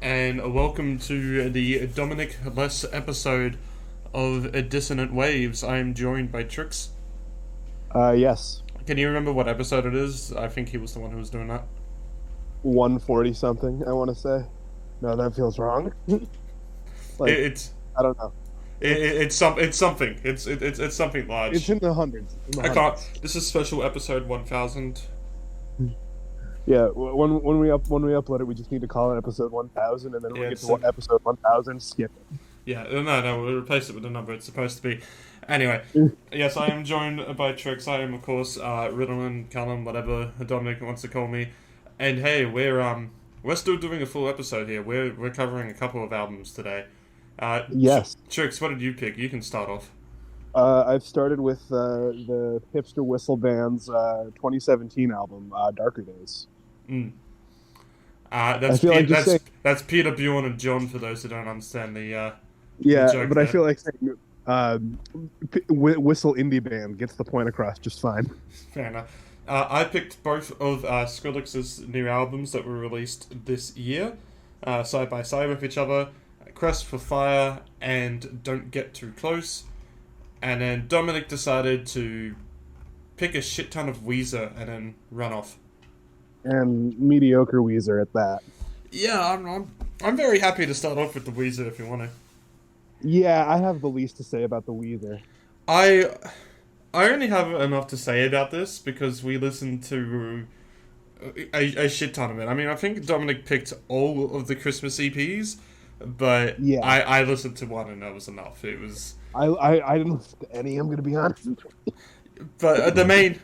and welcome to the Dominic less episode of Dissonant Waves. I am joined by Trix. Yes. Can you remember what episode it is? I think he was the one who was doing that. 140 something, I want to say. No, that feels wrong. Like, It's I don't know. it's something. It's something large. It's in the hundreds. I can't. This is special episode 1000. Yeah, when we upload it, we just need to call it episode 1000, and then when we get to episode 1000, skip it. Yeah, no, we'll replace it with the number it's supposed to be. Anyway, yes, I am joined by Trix. I am, of course, Riddleman, Callum, whatever Dominic wants to call me. And hey, we're still doing a full episode here. We're covering a couple of albums today. Yes. Trix, what did you pick? You can start off. I've started with the Hipster Whistle Band's 2017 album, Darker Days. That's Peter, Bjorn, and John, for those who don't understand the yeah, but there. I feel like saying Whistle Indie Band gets the point across just fine. Fair enough. I picked both of Skrillex's new albums that were released this year, side by side with each other. Quest for Fire and Don't Get Too Close. And then Dominic decided to pick a shit ton of Weezer and then run off. And mediocre Weezer at that. Yeah, I'm very happy to start off with the Weezer if you want to. Yeah, I have the least to say about the Weezer. I only have enough to say about this because we listened to a shit ton of it. I mean, I think Dominic picked all of the Christmas EPs, but yeah. I listened to one and that was enough. It was... I didn't listen to any, I'm going to be honest. But the main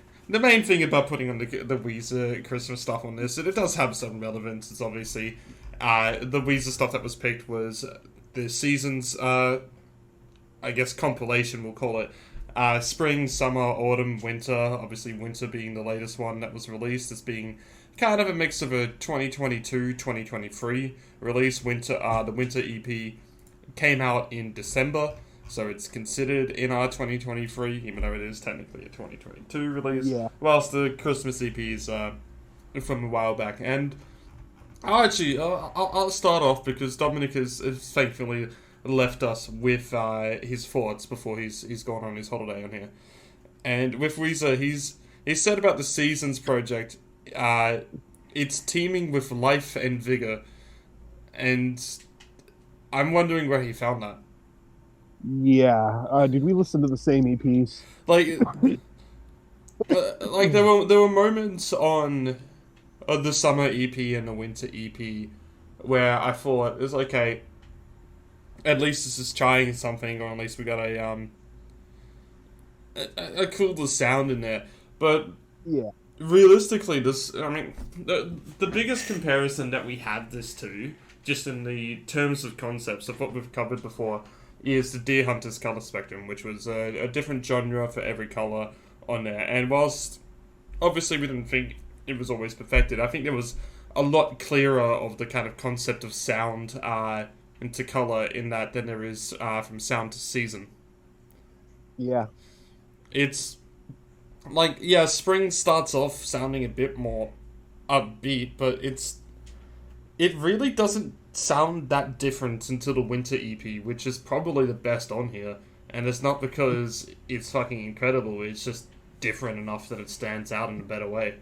thing about putting on the Weezer Christmas stuff on this, and it does have some relevance, is obviously the Weezer stuff that was picked was the season's, I guess, compilation, we'll call it. Spring, summer, autumn, winter. Obviously, winter being the latest one that was released as being kind of a mix of a 2022-2023 release. The winter EP came out in December. So it's considered in our 2023, even though it is technically a 2022 release. Yeah. Whilst the Christmas EPs from a while back. And I'll start off because Dominic has thankfully left us with his thoughts before he's gone on his holiday on here. And with Weezer, he's said about the Seasons project, it's teeming with life and vigor. And I'm wondering where he found that. Yeah. Did we listen to the same EPs? Like there were moments on the summer EP and the winter EP where I thought it was like, okay, at least this is trying something, or at least we got a cooler sound in there. But yeah, realistically, the biggest comparison that we have this to, just in the terms of concepts of what we've covered before, is the Deer Hunter's colour spectrum, which was a different genre for every colour on there. And whilst obviously we didn't think it was always perfected, I think there was a lot clearer of the kind of concept of sound into colour in that than there is from sound to season. Yeah. It's like, yeah, spring starts off sounding a bit more upbeat, but it really doesn't sound that different until the winter EP, which is probably the best on here. And it's not because it's fucking incredible, it's just different enough that it stands out in a better way.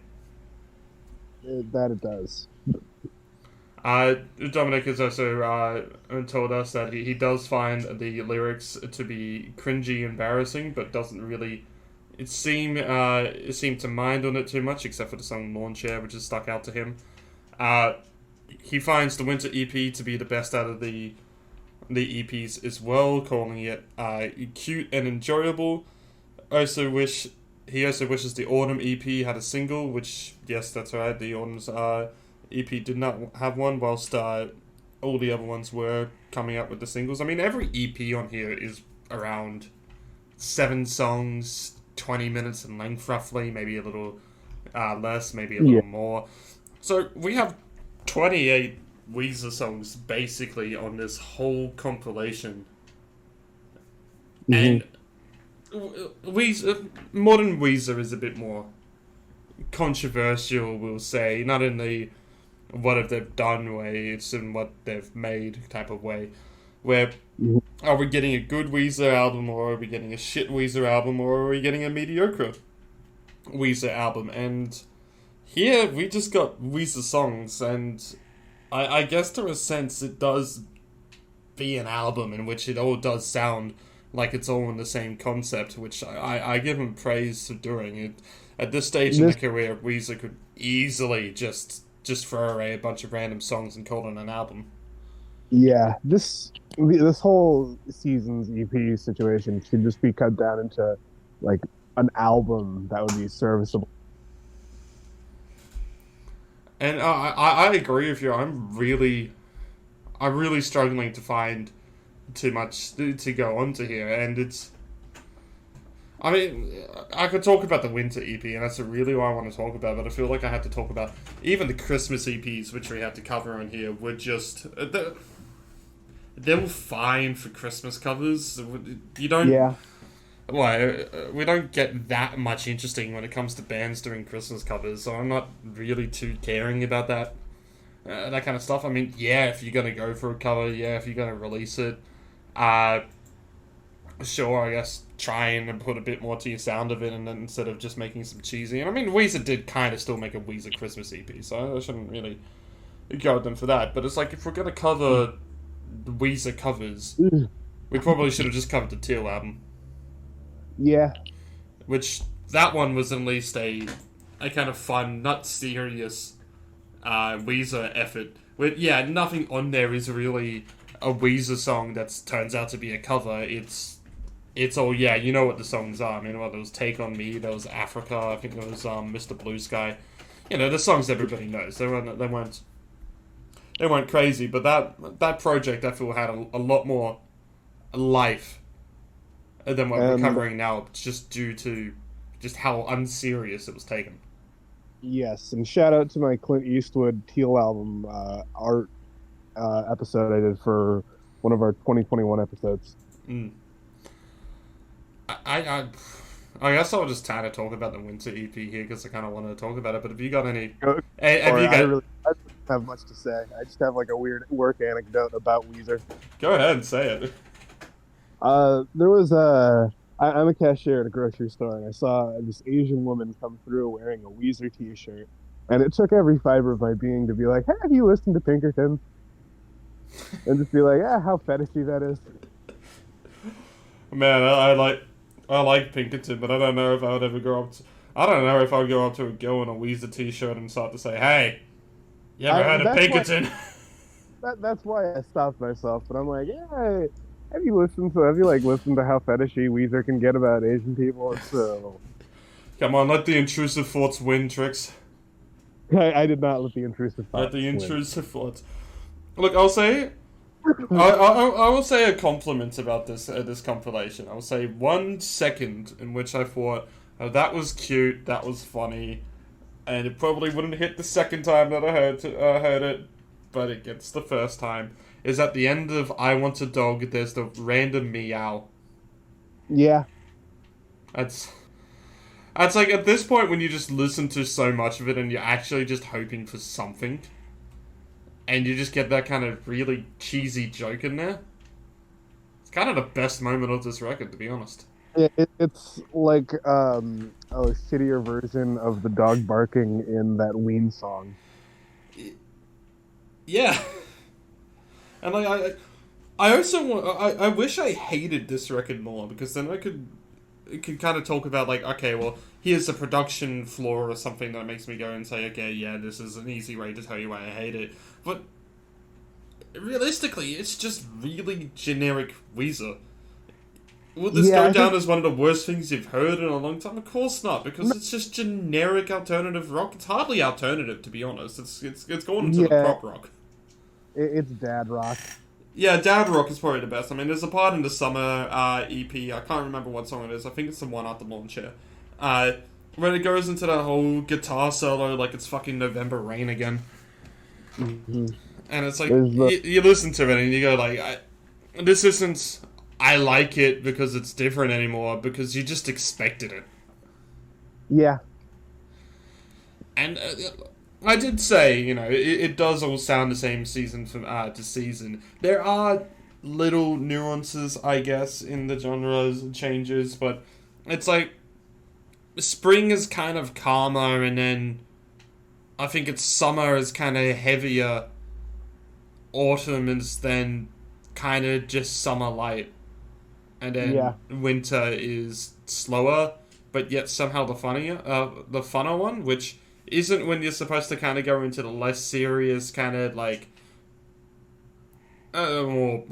That it does. Dominic has also told us that he does find the lyrics to be cringy, embarrassing, but doesn't really seem to mind on it too much, except for the song Lawn Chair, which is stuck out to him. He finds the winter EP to be the best out of the EPs as well, calling it cute and enjoyable. He also wishes the autumn EP had a single, which, yes, that's right, the autumn's EP did not have one, whilst all the other ones were coming up with the singles. I mean, every EP on here is around 7 songs, 20 minutes in length roughly, maybe a little less, maybe a little more. So we have 28 Weezer songs basically on this whole compilation. And modern Weezer is a bit more controversial, we'll say, not in the what have they've done way, it's in what they've made type of way. Where Mhm. are we getting a good Weezer album, or are we getting a shit Weezer album, or are we getting a mediocre Weezer album? And here we just got Weezer songs, and I guess to a sense it does be an album in which it all does sound like it's all in the same concept, which I give him praise for doing it. At this stage in the career, Weezer could easily just throw away a bunch of random songs and call it an album. Yeah, this whole season's EP situation should just be cut down into like an album that would be serviceable. And I agree with you. I'm really struggling to find too much to go onto here, and it's. I mean, I could talk about the winter EP, and that's really what I want to talk about, but I feel like I have to talk about even the Christmas EPs, which we had to cover on here, were just. They were fine for Christmas covers. You don't. Yeah. Well, we don't get that much interesting when it comes to bands doing Christmas covers, so I'm not really too caring about that kind of stuff. I mean, yeah, if you're going to go for a cover, yeah, if you're going to release it, sure, I guess try and put a bit more to your sound of it, and then instead of just making some cheesy. And I mean, Weezer did kind of still make a Weezer Christmas EP, so I shouldn't really go at them for that. But it's like, if we're going to cover Weezer covers, we probably should have just covered the Teal album. Yeah. Which, that one was at least a kind of fun, not serious Weezer effort. With, yeah, nothing on there is really a Weezer song that turns out to be a cover. It's all, yeah, you know what the songs are. I mean, well, there was Take On Me, there was Africa, I think there was Mr. Blue Sky. You know, the songs everybody knows. They weren't crazy, but that project, I feel, had a lot more life than what we're covering now, just due to just how unserious it was taken. Yes, and shout out to my Clint Eastwood Teal album art episode I did for one of our 2021 episodes. I guess I'll just kind of talk about the winter EP here because I kind of want to talk about it. But have you got any? I don't have much to say. I just have like a weird work anecdote about Weezer. Go ahead and say it. There was I'm a cashier at a grocery store, and I saw this Asian woman come through wearing a Weezer t-shirt, and it took every fiber of my being to be like, "Hey, have you listened to Pinkerton?" And just be like, how fetishy that is. Man, I like Pinkerton, but I don't know if I would ever go up to... I don't know if I would go up to a girl in a Weezer t-shirt and start to say, "Hey, you ever heard of Pinkerton?" That's why I stopped myself, but I'm like, yeah, have you listened to how fetishy Weezer can get about Asian people? So, come on, let the intrusive thoughts win, Trix. I did not let the intrusive thoughts thoughts. Look, I'll say... I will say a compliment about this compilation. I will say 1 second in which I thought, oh, that was cute, that was funny, and it probably wouldn't hit the second time that I heard it, but it gets the first time, is at the end of I Want a Dog, there's the random meow. Yeah. That's like, at this point when you just listen to so much of it and you're actually just hoping for something, and you just get that kind of really cheesy joke in there. It's kind of the best moment of this record, to be honest. It's like a shittier version of the dog barking in that Ween song. Yeah. And like, I also I wish I hated this record more, because then I could kind of talk about, like, okay, well, here's a production flaw or something that makes me go and say, okay, yeah, this is an easy way to tell you why I hate it. But realistically, it's just really generic Weezer. Would this go down as one of the worst things you've heard in a long time? Of course not, because it's just generic alternative rock. It's hardly alternative, to be honest. It's going into the prop rock. It's dad rock. Yeah, dad rock is probably the best. I mean, there's a part in the summer EP, I can't remember what song it is, I think it's the one at the lawn chair, where it goes into that whole guitar solo like it's fucking November Rain again. Mm-hmm. And it's like, you listen to it and you go like, this isn't, I like it because it's different anymore, because you just expected it. Yeah. And I did say, it does all sound the same season from to season. There are little nuances, I guess, in the genres and changes, but it's like spring is kind of calmer, and then I think it's summer is kind of heavier, autumn is then kind of just summer light, and then winter is slower, but yet somehow the funner one, which isn't when you're supposed to kind of go into the less serious kind of like more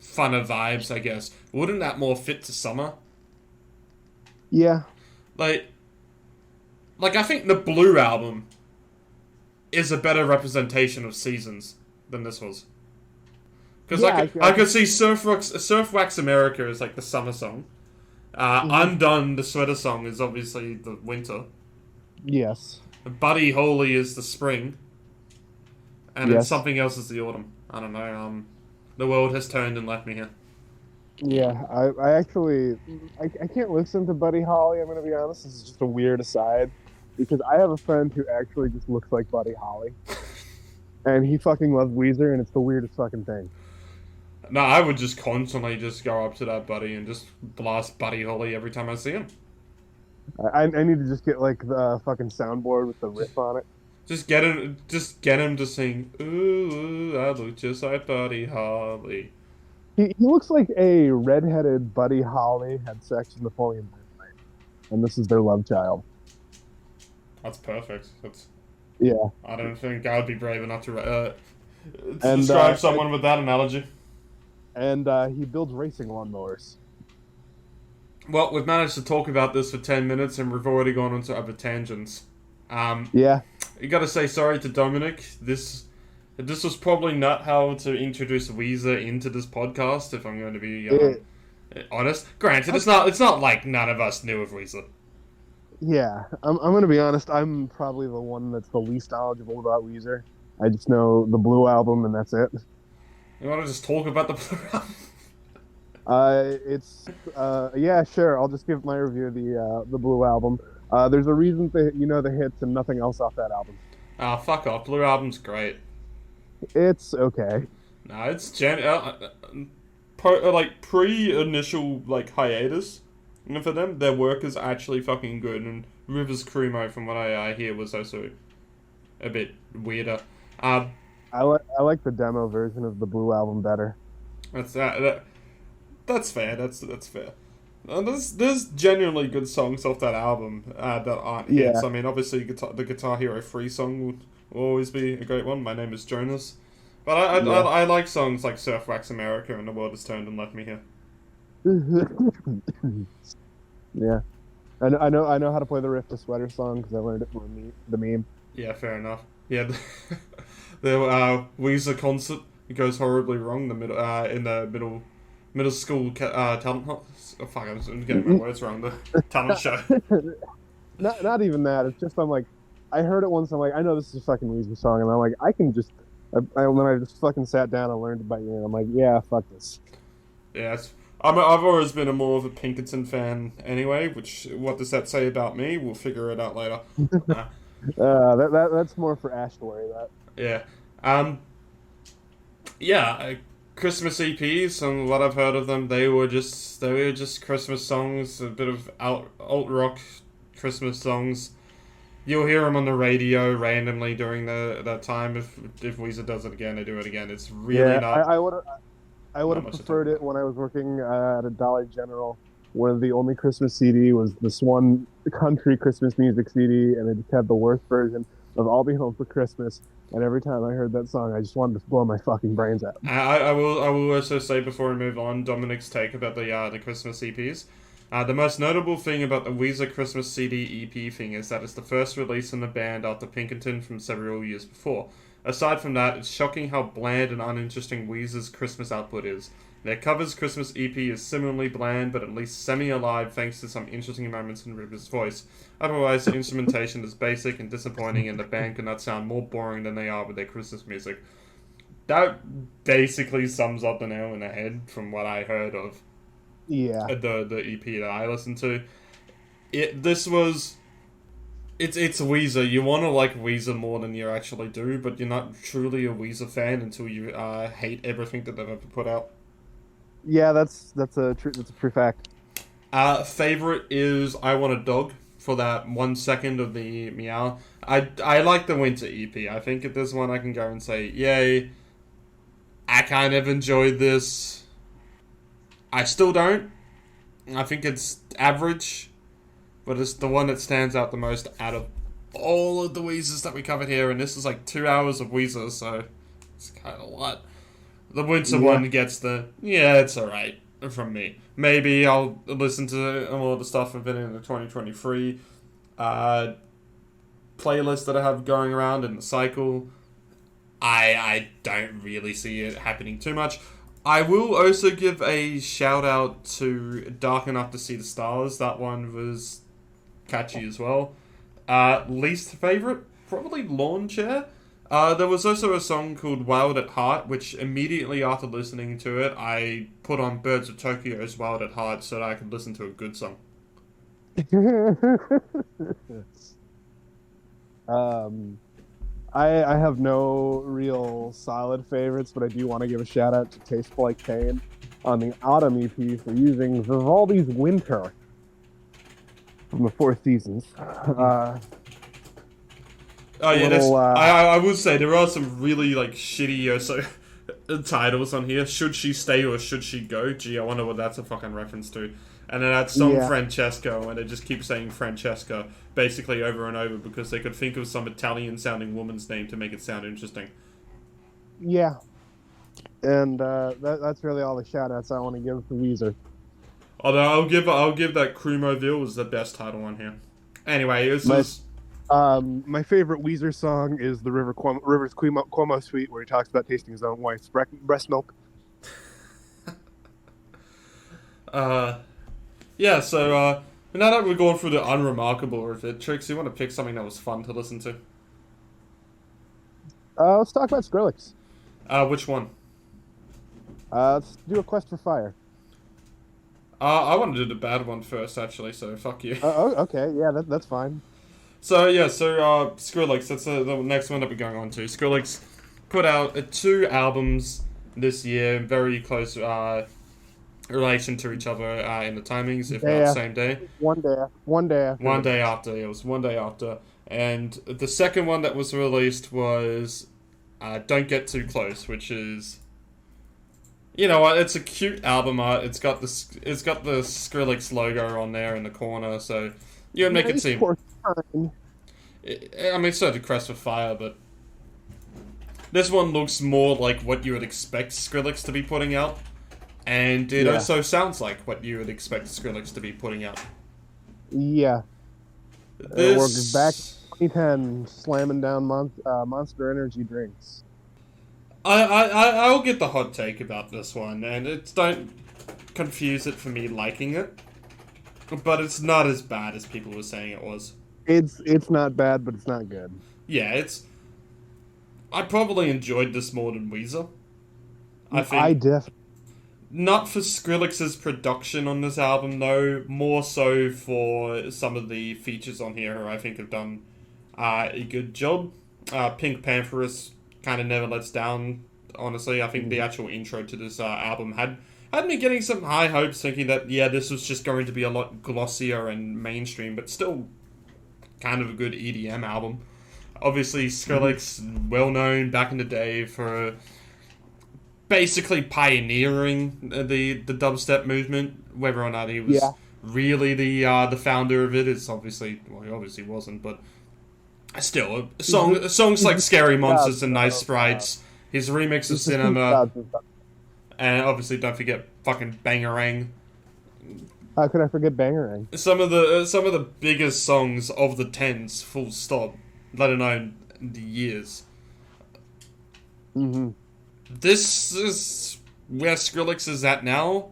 funner vibes, I guess. Wouldn't that more fit to summer? Yeah. Like I think the Blue album is a better representation of seasons than this was. Because I could see Surf Wax America is like the summer song. Undone, the sweater song, is obviously the winter. Yes. Buddy Holly is the spring. And then something else is the autumn. I don't know. The world has turned and left me here. Yeah, I actually I can't listen to Buddy Holly, I'm going to be honest. This is just a weird aside. Because I have a friend who actually just looks like Buddy Holly. And he fucking loves Weezer, and it's the weirdest fucking thing. No, I would just constantly just go up to that buddy and just blast Buddy Holly every time I see him. I need to just get like the fucking soundboard with the riff on it. Just get him to sing, "Ooh, I look just like Buddy Holly." He looks like a redheaded Buddy Holly had sex with Napoleon Dynamite, and this is their love child. That's perfect. Yeah. I don't think I would be brave enough to describe someone with that analogy. And he builds racing lawnmowers. Well, we've managed to talk about this for 10 minutes, and we've already gone into other tangents. Yeah. You gotta say sorry to Dominic. This was probably not how to introduce Weezer into this podcast, if I'm going to be honest. Granted, it's not like none of us knew of Weezer. Yeah, I'm going to be honest. I'm probably the one that's the least knowledgeable about Weezer. I just know the Blue album, and that's it. You want to just talk about the Blue album? Yeah, sure. I'll just give my review of the Blue album. There's a reason the hits and nothing else off that album. Fuck off. Blue album's great. It's okay. Nah, it's pre-initial hiatus. And for them, their work is actually fucking good. And Rivers Cremo, from what I hear, was also a bit weirder. I like the demo version of the Blue album better. That's fair. That's fair. There's genuinely good songs off that album that aren't hits. I mean, obviously, the Guitar Hero 3 song will always be a great one. My Name is Jonas. But I like songs like Surf Wax America and The World Has Turned and Left Me Here. Yeah, I know how to play the riff to Sweater song because I learned it from the meme. Yeah, fair enough. Yeah, the Weezer concert goes horribly wrong. In the middle school talent. Oh, fuck, I'm getting my words wrong. The talent show. Not even that. It's just I heard it once. I'm like, I know this is a fucking Weezer song, and I'm like, I can just. Then I just fucking sat down and learned it by ear. And I'm like, yeah, fuck this. Yeah, I've always been more of a Pinkerton fan anyway, which, what does that say about me? We'll figure it out later. That's more for Ash to worry about. Yeah. Christmas EPs, and what I've heard of them, they were just Christmas songs, a bit of alt rock Christmas songs. You'll hear them on the radio randomly during that time. If Weezer does it again, they do it again. It's really not. I would have preferred it when I was working at a Dollar General, where the only Christmas CD was this one country Christmas music CD, and it just had the worst version of "I'll Be Home for Christmas." And every time I heard that song, I just wanted to blow my fucking brains out. I will also say before we move on, Dominic's take about the Christmas EPs. The most notable thing about the Weezer Christmas CD EP thing is that it's the first release in the band after Pinkerton from several years before. Aside from that, it's shocking how bland and uninteresting Weezer's Christmas output is. Their covers Christmas EP is similarly bland, but at least semi-alive thanks to some interesting moments in Rivers' voice. Otherwise, the instrumentation is basic and disappointing, and the band could not sound more boring than they are with their Christmas music. That basically sums up the nail in the head from what I heard of the EP that I listened to. This was It's Weezer. You want to like Weezer more than you actually do, but you're not truly a Weezer fan until you hate everything that they've ever put out. Yeah, that's a true fact. Favorite is I Want a Dog for that 1 second of the meow. I like the Winter EP. I think if there's one I can go and say, yay, I kind of enjoyed this. I still don't. I think it's average, but it's the one that stands out the most out of all of the Weezers that we covered here, and this is like 2 hours of Weezer, so it's kind of a lot. The Winter one gets the, yeah, it's alright from me. Maybe I'll listen to all the stuff I've been in the 2023 playlist that I have going around in the cycle. I don't really see it happening too much. I will also give a shout out to Dark Enough to See the Stars. That one was catchy as well. Least favourite? Probably Lawn Chair. There was also a song called Wild at Heart, which immediately after listening to it, I put on Birds of Tokyo's Wild at Heart so that I could listen to a good song. I have no real solid favorites, but I do want to give a shout out to Tasteful Like Pain on the Autumn EP for using Vivaldi's Winter from the Four Seasons. Oh yeah, I would say there are some really like shitty titles on here. Should She Stay or Should She Go? Gee, I wonder what that's a fucking reference to. And then that's some Francesco, and they just keep saying Francesca basically over and over because they could think of some Italian-sounding woman's name to make it sound interesting. Yeah, and that's really all the shout-outs I want to give for Weezer. Although I'll give that Crumoville was the best title on here. Anyway, my favorite Weezer song is the Rivers Cuomo Suite, where he talks about tasting his own wife's breast milk. Yeah, so now that we're going through the unremarkable of it, Trix, you want to pick something that was fun to listen to? Let's talk about Skrillex. Which one? Let's do A Quest for Fire. I want to do the bad one first, actually, so fuck you. Okay, yeah, that's fine. So Skrillex, that's the next one that we're going on to. Skrillex put out 2 albums this year, very close relation to each other in the timings, if not same day. One day after. It was one day after. And the second one that was released was Don't Get Too Close, which is, you know what, it's a cute album art. It's got the Skrillex logo on there in the corner, so you would make it seem... I mean, it's not a Crest for Fire, but this one looks more like what you would expect Skrillex to be putting out. And it also sounds like what you would expect Skrillex to be putting out. Yeah. We're back 2010, slamming down Monster Energy drinks. I'll get the hot take about this one, and don't confuse it for me liking it, but it's not as bad as people were saying it was. It's not bad, but it's not good. Yeah, I probably enjoyed this more than Weezer. I think. I definitely. Not for Skrillex's production on this album, though. More so for some of the features on here, who I think have done a good job. Pink Pantheress kind of never lets down, honestly. I think the actual intro to this album had me getting some high hopes, thinking that, yeah, this was just going to be a lot glossier and mainstream, but still kind of a good EDM album. Obviously, Skrillex, well known back in the day for basically pioneering the dubstep movement. Whether or not he was really the founder of it is obviously, well, he obviously wasn't, but still, songs like Scary Monsters and Nice Sprites, his remix of Cinema, and obviously don't forget fucking Bangarang. How could I forget Bangarang? Some of the biggest songs of the 10s, full stop, let alone the years. Mm-hmm. This is where Skrillex is at now,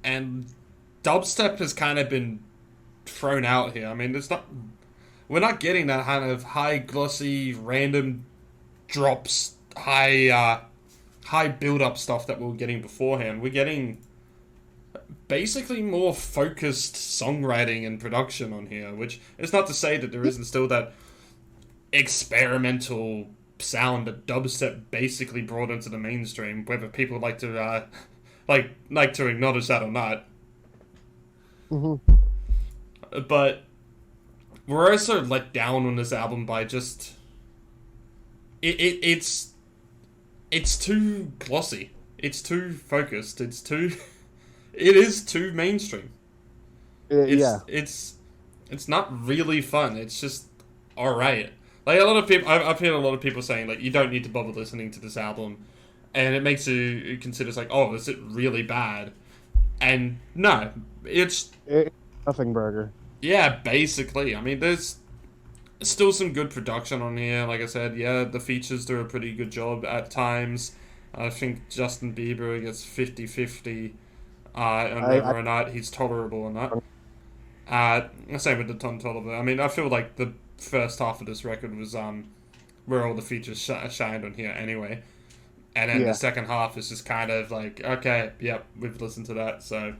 and dubstep has kind of been thrown out here. I mean, we're not getting that kind of high glossy random drops, high build up stuff that we were getting beforehand. We're getting basically more focused songwriting and production on here, which is not to say that there isn't still that experimental sound that dubstep basically brought into the mainstream, whether people like to like to acknowledge that or not. Mm-hmm. But we're also let down on this album by just it's too glossy. It's too focused. It is too mainstream. It's not really fun. It's just alright. Like a lot of people, I've heard a lot of people saying like you don't need to bother listening to this album, and it makes you consider like, oh, is it really bad? And no, it's nothing burger. Yeah, basically. I mean, there's still some good production on here. Like I said, yeah, the features do a pretty good job at times. I think Justin Bieber gets 50-50 on whether or not he's tolerable or not. Same with the Untitled. I mean, I feel like the first half of this record was where all the features shined on here anyway. And then the second half is just kind of like, okay, yep, we've listened to that, so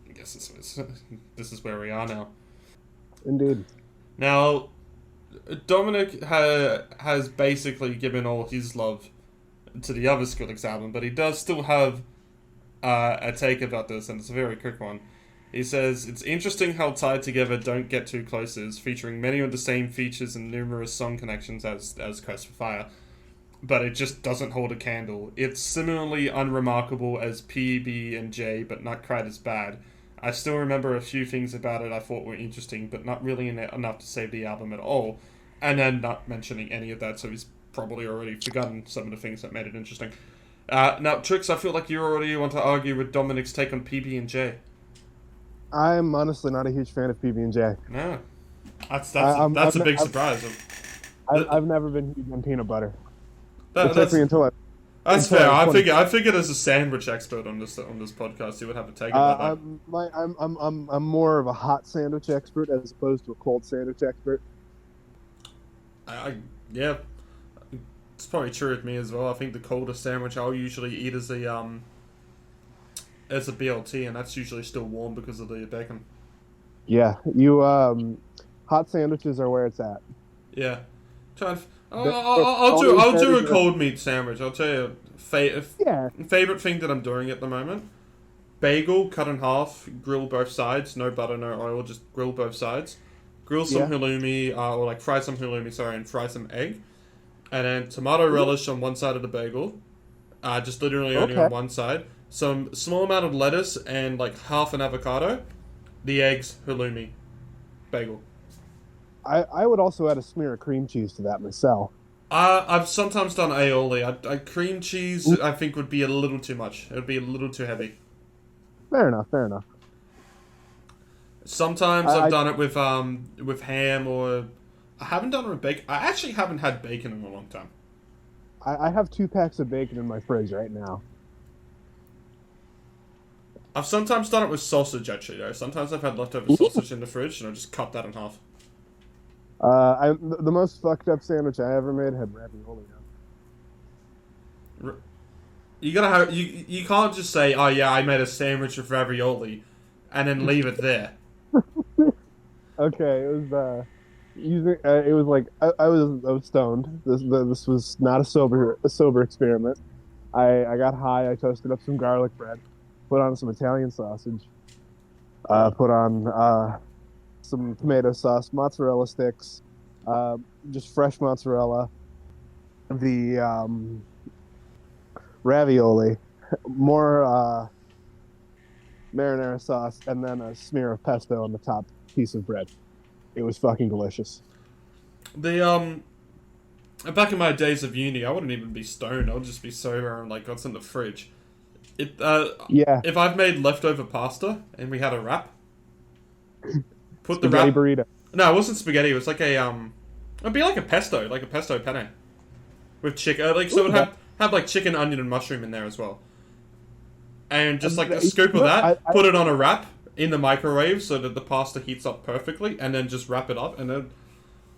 I guess this is where we are now. Indeed. Now, Dominic has basically given all his love to the other Skrillex album, but he does still have a take about this, and it's a very quick one. He says, "It's interesting how Tied Together Don't Get Too Close is, featuring many of the same features and numerous song connections as Quest for Fire, but it just doesn't hold a candle. It's similarly unremarkable as PB&J, but not quite as bad. I still remember a few things about it I thought were interesting, but not really enough to save the album at all." And then not mentioning any of that, so he's probably already forgotten some of the things that made it interesting. Now, Trix, I feel like you already want to argue with Dominic's take on PB&J. I'm honestly not a huge fan of PB&J. No. That's a big surprise. I've never been huge on peanut butter. That's fair. I figured figured as a sandwich expert on this podcast, you would have a take about that. I'm more of a hot sandwich expert as opposed to a cold sandwich expert. Yeah, it's probably true with me as well. I think the coldest sandwich I'll usually eat is a BLT, and that's usually still warm because of the bacon. Yeah, hot sandwiches are where it's at. Yeah, I'll do a cold meat sandwich. I'll tell you, favorite thing that I'm doing at the moment: bagel cut in half, grill both sides, no butter, no oil, just grill both sides. Grill some halloumi, or like fry some halloumi, and fry some egg. And then tomato relish on one side of the bagel. Just literally only on one side. Some small amount of lettuce and like half an avocado. The eggs, halloumi, bagel. I would also add a smear of cream cheese to that myself. I've sometimes done aioli. Cream cheese, I think, would be a little too much. It would be a little too heavy. Fair enough. Sometimes I've done it with ham, or I haven't done it with bacon. I actually haven't had bacon in a long time. I have 2 packs of bacon in my fridge right now. I've sometimes done it with sausage, actually, though. Sometimes I've had leftover sausage in the fridge, and I just cut that in half. The most fucked up sandwich I ever made had ravioli on it. You gotta have you can't just say, "Oh yeah, I made a sandwich with ravioli," and then leave it there. Okay, it was like I was stoned. This was not a sober experiment. I got high. I toasted up some garlic bread, put on some Italian sausage, put on some tomato sauce, mozzarella sticks, just fresh mozzarella, the ravioli, more marinara sauce, and then a smear of pesto on the top piece of bread. It was fucking delicious. Back in my days of uni, I wouldn't even be stoned. I would just be sober and like what's in the fridge. If I've made leftover pasta and we had a wrap, put the wrap burrito. No, it wasn't spaghetti. It was like it'd be like a pesto penne with chicken. Like so, it would have like chicken, onion, and mushroom in there as well. And just like a scoop of that, put it on a wrap in the microwave so that the pasta heats up perfectly, and then just wrap it up. And then,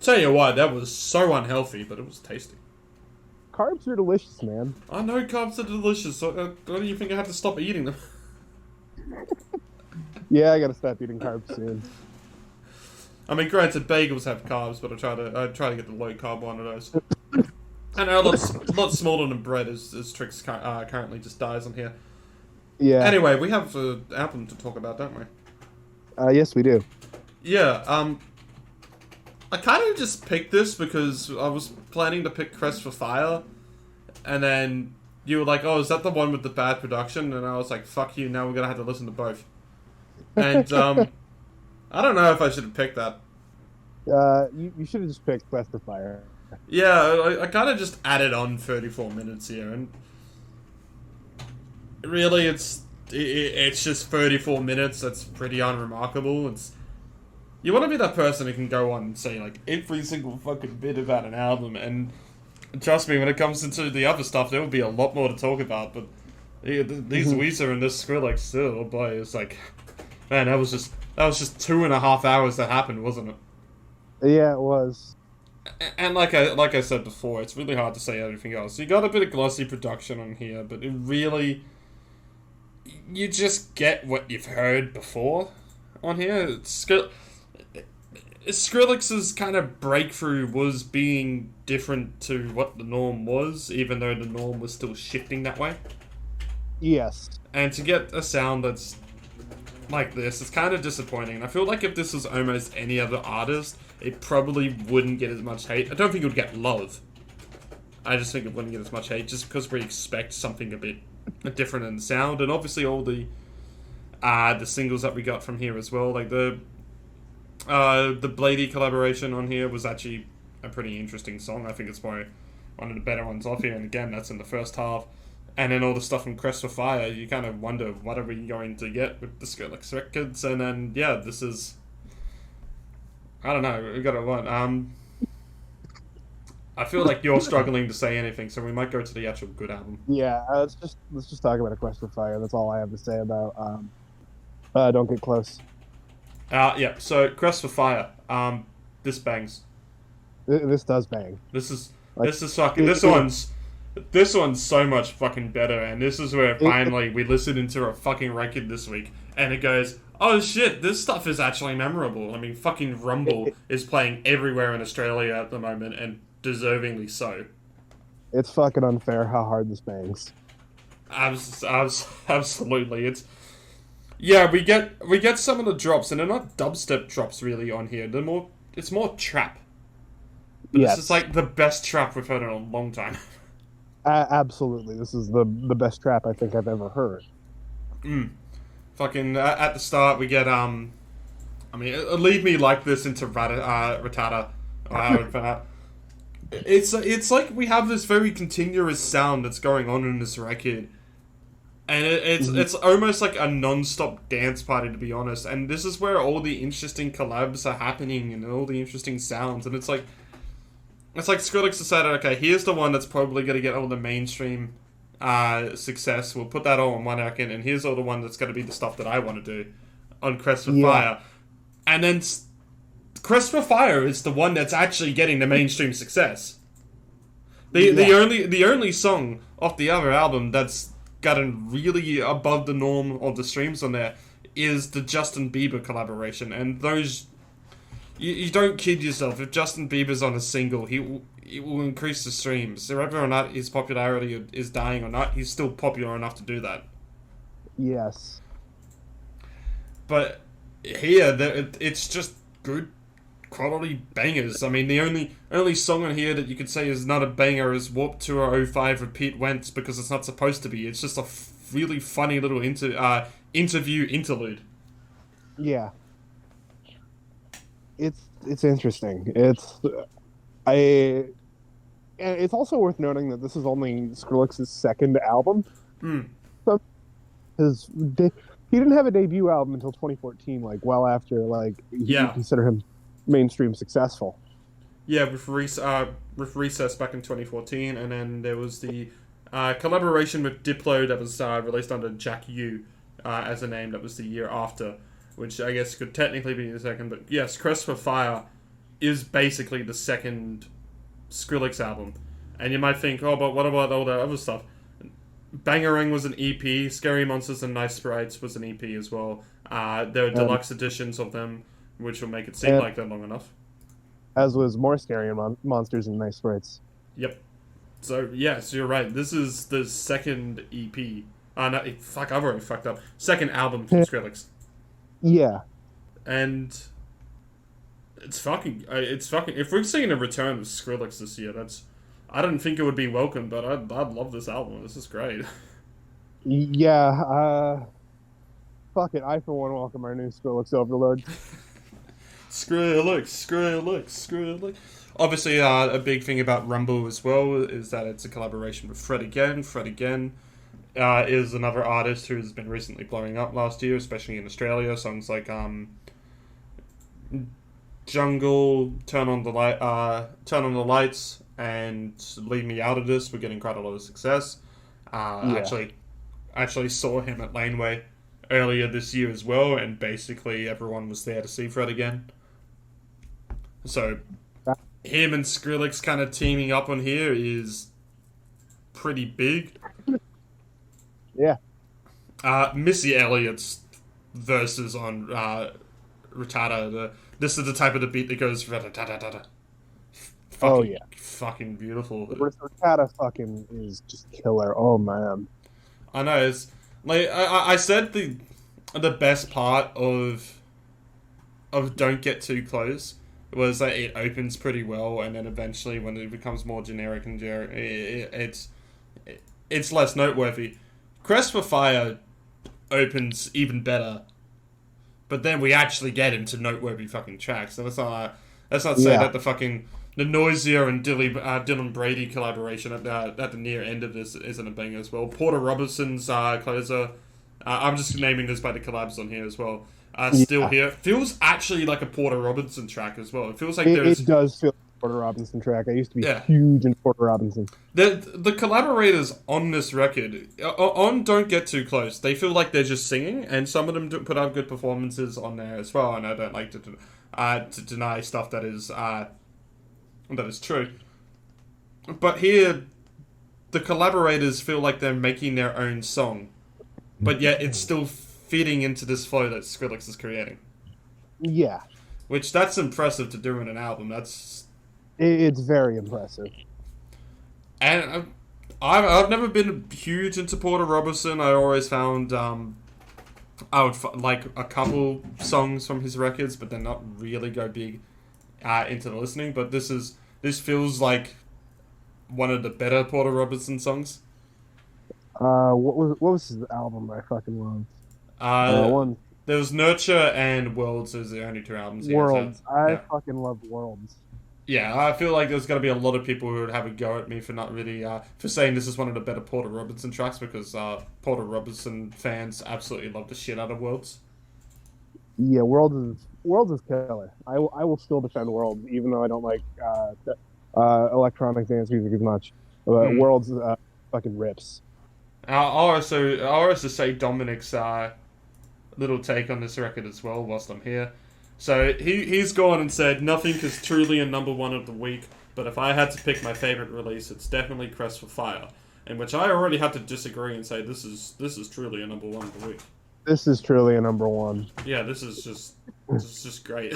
tell you what, that was so unhealthy, but it was tasty. Carbs are delicious, man. I know carbs are delicious. So, don't you think I have to stop eating them? Yeah, I gotta stop eating carbs soon. I mean, granted, bagels have carbs, but I try to get the low carb one of those. And a lot smaller than bread, as Trix currently just dies on here. Yeah. Anyway, we have an album to talk about, don't we? Yes, we do. Yeah. I kind of just picked this because I was planning to pick Crest for Fire, and then you were like, "Oh, is that the one with the bad production?" And I was like, "Fuck you! Now we're gonna have to listen to both." And I don't know if I should have picked that. You should have just picked Quest for Fire. Yeah, I kind of just added on 34 minutes here, and really, it's just 34 minutes. That's pretty unremarkable. You want to be that person who can go on and say like every single fucking bit about an album, and trust me, when it comes into the other stuff, there will be a lot more to talk about. But these Weezer and this Skrillex, oh boy, it's like, man, that was just 2.5 hours that happened, wasn't it? Yeah, it was. And like I said before, it's really hard to say anything else. You got a bit of glossy production on here, but it really, you just get what you've heard before on here. Skrillex's kind of breakthrough was being different to what the norm was, even though the norm was still shifting that way. Yes. And to get a sound that's like this, it's kind of disappointing. And I feel like if this was almost any other artist, it probably wouldn't get as much hate. I don't think it would get love. I just think it wouldn't get as much hate, just because we expect something a bit different in the sound. And obviously all the singles that we got from here as well, like the Blady collaboration on here was actually a pretty interesting song. I think it's probably one of the better ones off here, and again, that's in the first half. And then all the stuff from Crest for Fire, you kind of wonder, what are we going to get with the Skrillex records? And then, yeah, this is, I don't know, we got a lot. I feel like you're struggling to say anything, so we might go to the actual good album. Yeah, let's just talk about A Quest for Fire. That's all I have to say about Don't Get Close. Yeah, so Crest for Fire, this bangs. This does bang. This one's so much fucking better, and this is where finally we listened into a fucking record this week, and it goes, oh shit, this stuff is actually memorable. I mean, fucking Rumble is playing everywhere in Australia at the moment, and deservingly so. It's fucking unfair how hard this bangs. Absolutely. It's, yeah, we get some of the drops, and they're not dubstep drops really on here. It's more trap. But yes. This is like the best trap we've heard in a long time. Absolutely, this is the best trap I think I've ever heard. Fucking at the start we get I mean, leave me like this into Ratata. It's like we have this very continuous sound that's going on in this record, and it's almost like a non-stop dance party, to be honest. And this is where all the interesting collabs are happening and all the interesting sounds, and it's like Skrillex decided, okay, here's the one that's probably going to get all the mainstream success. We'll put that all on one record, and here's all the one that's going to be the stuff that I want to do on Crest for Fire. And then Crest for Fire is the one that's actually getting the mainstream success. The only song off the other album that's gotten really above the norm of the streams on there is the Justin Bieber collaboration, and those... You don't kid yourself. If Justin Bieber's on a single, he will increase the streams. So whether or not his popularity is dying or not, he's still popular enough to do that. Yes. But here, it's just good quality bangers. I mean, the only song on here that you could say is not a banger is Warped Tour 05 with Pete Wentz, because it's not supposed to be. It's just a really funny little interview interlude. Yeah. It's interesting. It's also worth noting that this is only Skrillex's second album. Because he didn't have a debut album until 2014, like well after you consider him mainstream successful. Yeah, with Recess back in 2014, and then there was the collaboration with Diplo that was released under Jack U as a name. That was the year after, which I guess could technically be the second, but yes, Crest for Fire is basically the second Skrillex album. And you might think, oh, but what about all the other stuff? Bangarang was an EP. Scary Monsters and Nice Sprites was an EP as well. There are deluxe editions of them, which will make it seem like they're long enough. As was more Scary Monsters and Nice Sprites. Yep. So, yes, you're right. This is the second EP. No, fuck, I've already fucked up. Second album from Skrillex. Yeah. And it's fucking... If we're seeing a return of Skrillex this year, I didn't think it would be welcome, but I'd love this album. This is great. Yeah, fuck it. I, for one, welcome our new Skrillex overlord. Skrillex. Obviously, a big thing about Rumble as well is that it's a collaboration with Fred Again. Fred Again is another artist who's been recently blowing up last year, especially in Australia. Songs like Jungle, Turn on the Lights, and Leave Me Out of This were getting quite a lot of success. Actually saw him at Laneway earlier this year as well, and basically everyone was there to see Fred Again. So him and Skrillex kind of teaming up on here is pretty big. Yeah. Missy Elliott's verses on Retada. This is the type of the beat that goes fucking beautiful. Retada fucking is just killer. Oh man. I know, it's like I said the best part of Don't Get Too Close was that it opens pretty well, and then eventually when it becomes more generic and it's less noteworthy. Crest for Fire opens even better, but then we actually get into noteworthy fucking tracks. So let's not say that the Noisier and Dylan Brady collaboration at the near end of this isn't a banger as well. Porter Robinson's closer. I'm just naming this by the collabs on here as well. Still Here feels actually like a Porter Robinson track as well. It feels like it does feel like a Porter Robinson track. I used to be huge in Porter Robinson. The collaborators on this record, on Don't Get Too Close, they feel like they're just singing, and some of them put out good performances on there as well. And I don't like to deny stuff that is true. But here, the collaborators feel like they're making their own song, but yet it's still fitting into this flow that Skrillex is creating. Yeah. Which, that's impressive to do in an album. It's very impressive. And I've never been huge into Porter Robinson. I always found I would like a couple songs from his records, but then not really go big into the listening. But this feels like one of the better Porter Robinson songs. What was his album I fucking loved? There was Nurture and Worlds as the only two albums. Worlds. I fucking love Worlds. Yeah, I feel like there's going to be a lot of people who would have a go at me for not really for saying this is one of the better Porter Robinson tracks, because Porter Robinson fans absolutely love the shit out of Worlds. Yeah, Worlds is killer. I will still defend Worlds, even though I don't like electronic dance music as much. Worlds fucking rips. I'll also say Dominic's little take on this record as well whilst I'm here. So he's gone and said, nothing is truly a number one of the week, but if I had to pick my favourite release, it's definitely Crest for Fire. In which I already have to disagree and say this is truly a number one of the week. This is truly a number one. Yeah, this is just great.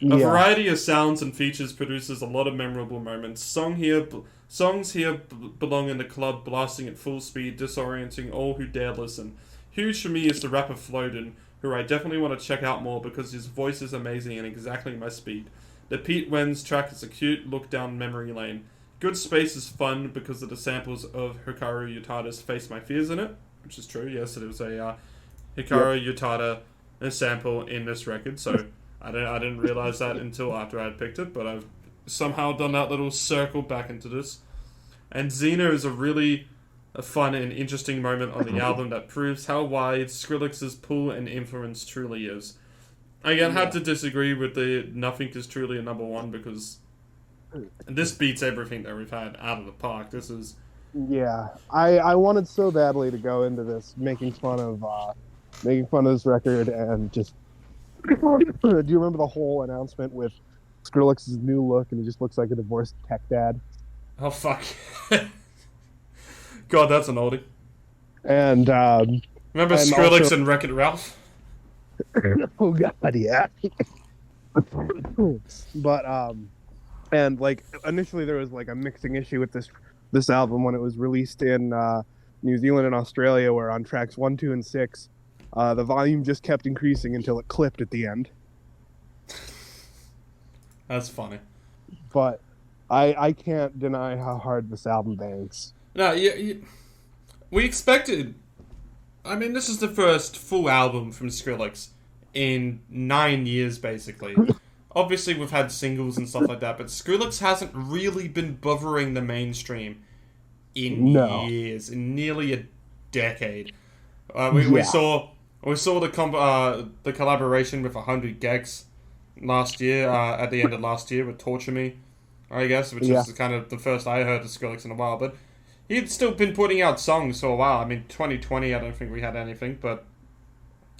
A variety of sounds and features produces a lot of memorable moments. Songs here belong in the club, blasting at full speed, disorienting all who dare listen. Huge for me is the rapper Floden, who I definitely want to check out more because his voice is amazing and exactly my speed. The Pete Wentz track is a cute look down memory lane. Good Space is fun because of the samples of Hikaru Utada's Face My Fears in it, which is true. Yes, it was a Hikaru Utada sample in this record, so I didn't realize that until after I had picked it, but I've somehow done that little circle back into this. And Xena is a really fun and interesting moment on the album that proves how wide Skrillex's pull and influence truly is. Again, had to disagree with the nothing is truly a number one, because this beats everything that we've had out of the park. This is... Yeah, I wanted so badly to go into this making fun of this record and just... Do you remember the whole announcement with Skrillex's new look and he just looks like a divorced tech dad? Oh, fuck. God, that's an oldie. And Remember and Skrillex also, and Wreck-It Ralph? oh god, yeah. But and like initially there was like a mixing issue with this album when it was released in New Zealand and Australia, where on tracks 1, 2, and 6, the volume just kept increasing until it clipped at the end. That's funny. But I can't deny how hard this album bangs. No, we expected. I mean, this is the first full album from Skrillex in 9 years, basically. Obviously, we've had singles and stuff like that, but Skrillex hasn't really been bothering the mainstream in years, in nearly a decade. We saw the collaboration with 100 Gex last year, at the end of last year with Torture Me, I guess, which is kind of the first I heard of Skrillex in a while, but he'd still been putting out songs for a while. I mean, 2020, I don't think we had anything, but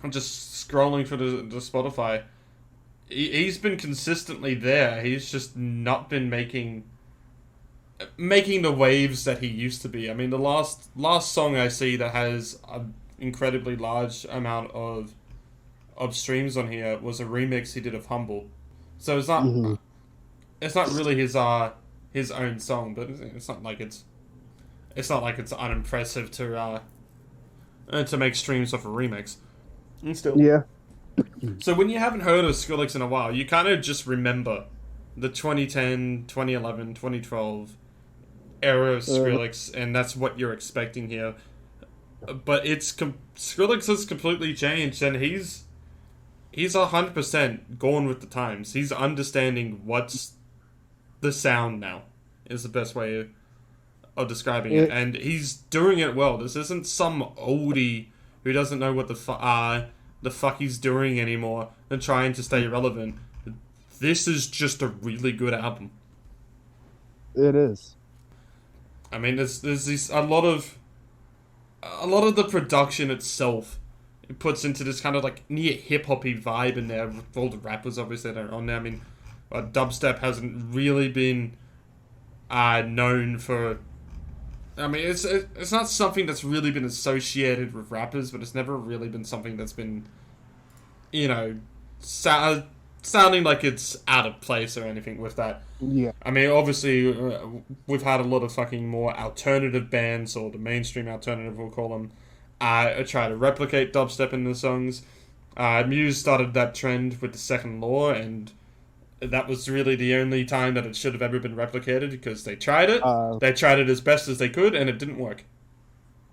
I'm just scrolling through the Spotify. He's been consistently there. He's just not been making the waves that he used to be. I mean, the last song I see that has an incredibly large amount of streams on here was a remix he did of Humble. So it's not it's not really his own song, but it's not like it's unimpressive to make streams off a remix. And still, yeah. So when you haven't heard of Skrillex in a while, you kind of just remember the 2010, 2011, 2012 era of Skrillex, and that's what you're expecting here. But Skrillex has completely changed, and he's 100% gone with the times. He's understanding what's the sound now, is the best way of describing it. And he's doing it well. This isn't some oldie who doesn't know what the fuck he's doing anymore and trying to stay relevant. This is just a really good album. It is. I mean, there's a lot of the production itself. It puts into this kind of like near hip hoppy vibe in there with all the rappers obviously that are on there. I mean, dubstep hasn't really been known for. I mean, it's not something that's really been associated with rappers, but it's never really been something that's been, sounding like it's out of place or anything with that. Yeah. I mean, obviously, we've had a lot of fucking more alternative bands, or the mainstream alternative, we'll call them, try to replicate dubstep in the songs. Muse started that trend with the Second Law, and that was really the only time that it should have ever been replicated, because they tried it. They tried it as best as they could, and it didn't work.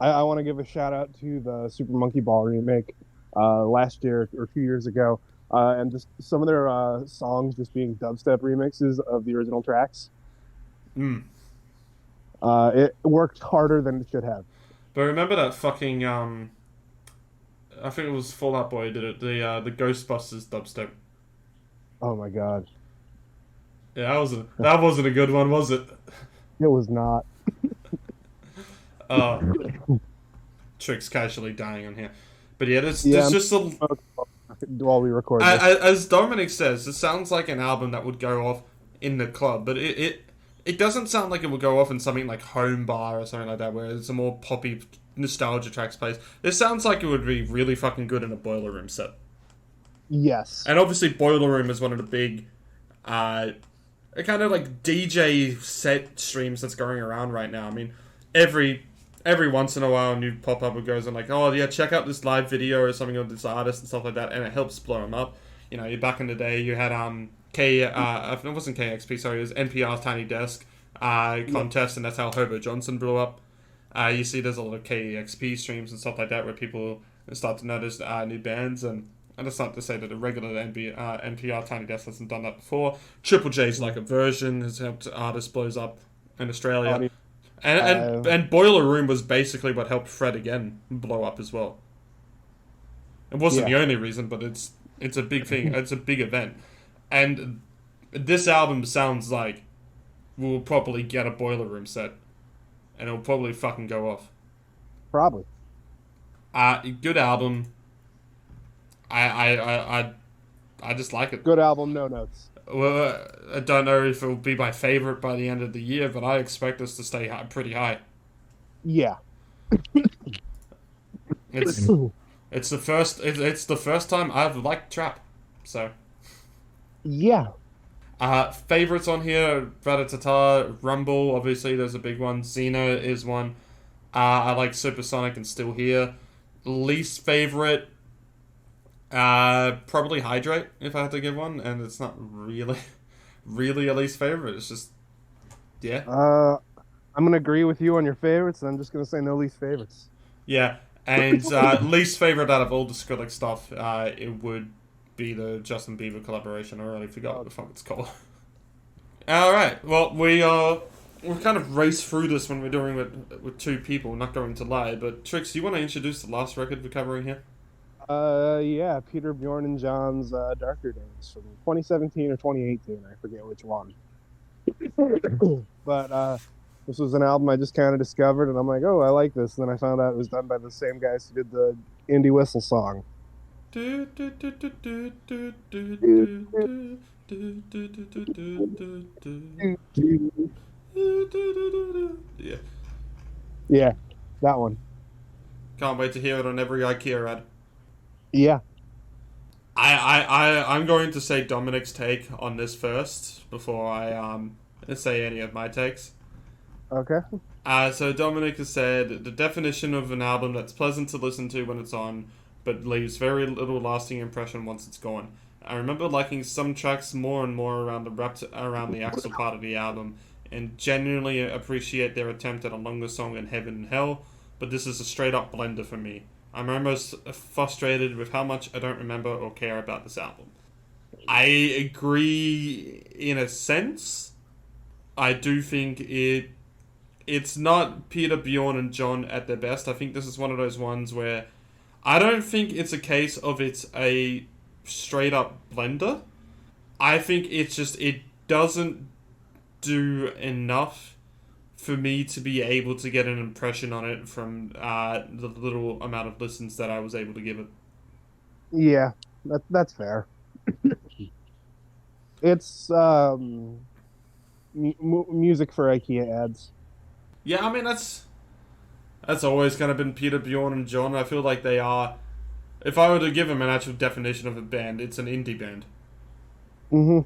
I want to give a shout out to the Super Monkey Ball remake last year or 2 years ago, and just some of their songs just being dubstep remixes of the original tracks. It worked harder than it should have. But remember that fucking I think it was Fall Out Boy did it, the Ghostbusters dubstep. Oh my god. Yeah, that wasn't a good one, was it? It was not. Trick's casually dying on here. But yeah, there's just a... While we record this. As Dominic says, it sounds like an album that would go off in the club, but it doesn't sound like it would go off in something like Home Bar or something like that, where it's a more poppy nostalgia tracks place. This sounds like it would be really fucking good in a Boiler Room set. Yes. And obviously Boiler Room is one of the big kind of like DJ set streams that's going around right now. I mean, every once in a while a new pop-up goes on like, oh yeah, check out this live video or something of this artist and stuff like that, and it helps blow them up. Back in the day you had it wasn't KXP, sorry, it was NPR's Tiny Desk contest, and that's how Hobo Johnson blew up. You see there's a lot of KXP streams and stuff like that where people start to notice new bands, and that's not to say that a regular NPR Tiny Desk hasn't done that before. Triple J's like a version has helped artists blows up in Australia. And Boiler Room was basically what helped Fred Again blow up as well. It wasn't the only reason, but it's a big thing. It's a big event. And this album sounds like we'll probably get a Boiler Room set, and it'll probably fucking go off. Probably. Good album. I just like it. Good album, no notes. Well, I don't know if it will be my favorite by the end of the year, but I expect us to stay pretty high. Yeah. It's it's the first time I've liked trap. So Yeah. favorites on here, Ratatata, Rumble, obviously there's a big one. Xena is one. I like Supersonic and Still Here. Least favorite, probably Hydrate if I had to give one, and it's not really, really a least favorite. It's just, yeah, I'm gonna agree with you on your favorites, and I'm just gonna say no least favorites. yeah. And least favorite out of all the Skrillex stuff, it would be the Justin Bieber collaboration. I already forgot what the fuck it's called. All right, well we kind of race through this when we're doing with two people. Not going to lie, but Trix, you want to introduce the last record we're covering here? Yeah, Peter, Bjorn, and John's Darker Days from 2017 or 2018. I forget which one. But this was an album I just kind of discovered, and I'm like, oh, I like this. And then I found out it was done by the same guys who did the Indie Whistle song. Yeah. Yeah, that one. Can't wait to hear it on every IKEA ad. Yeah. I'm going to say Dominic's take on this first before I say any of my takes. Okay. So Dominic has said the definition of an album that's pleasant to listen to when it's on, but leaves very little lasting impression once it's gone. I remember liking some tracks more and more around the axle part of the album, and genuinely appreciate their attempt at a longer song in Heaven and Hell, but this is a straight up blender for me. I'm almost frustrated with how much I don't remember or care about this album. I agree in a sense. I do think it's not Peter, Bjorn, and John at their best. I think this is one of those ones where I don't think it's a case of it's a straight up blender. I think it's just it doesn't do enough for me to be able to get an impression on it from the little amount of listens that I was able to give it. Yeah, that's fair. It's music for IKEA ads. Yeah, I mean that's always kind of been Peter, Bjorn, and John. I feel like they are. If I were to give them an actual definition of a band, it's an indie band. Mm-hmm.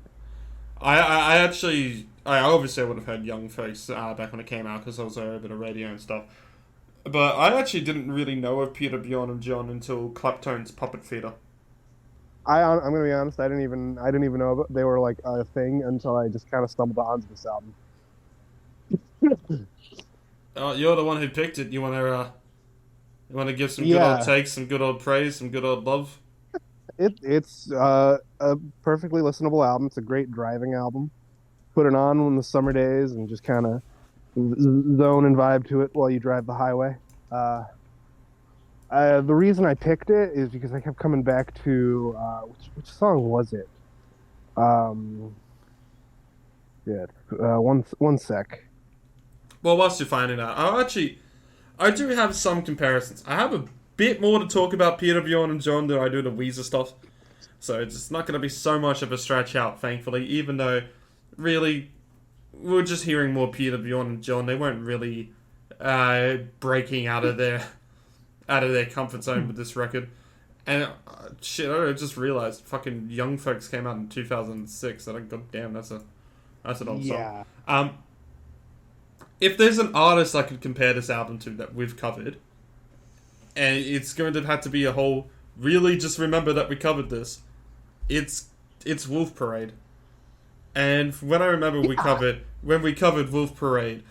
I actually, I obviously would have heard Young Face back when it came out because I was a bit of radio and stuff. But I actually didn't really know of Peter, Bjorn, and John until Claptone's Puppet Feeder. I'm gonna be honest. I didn't even know about, they were like a thing until I just kind of stumbled onto this album. You're the one who picked it. You want to give some good old takes, some good old praise, some good old love? It's a perfectly listenable album. It's a great driving album. Put it on in the summer days and just kind of zone and vibe to it while you drive the highway. The reason I picked it is because I kept coming back to which song was it? One sec. Well, whilst you're finding out, I do have some comparisons. I have a bit more to talk about Peter, Bjorn, and John than I do the Weezer stuff. So it's not going to be so much of a stretch out, thankfully, even though, really, we're just hearing more Peter, Bjorn, and John. They weren't really breaking out of their comfort zone with this record. And, shit, I just realized fucking Young Folks came out in 2006. And god damn, that's an old song. If there's an artist I could compare this album to that we've covered, and it's going to have to be a whole, really just remember that we covered this, it's Wolf Parade. And when I remember when we covered Wolf Parade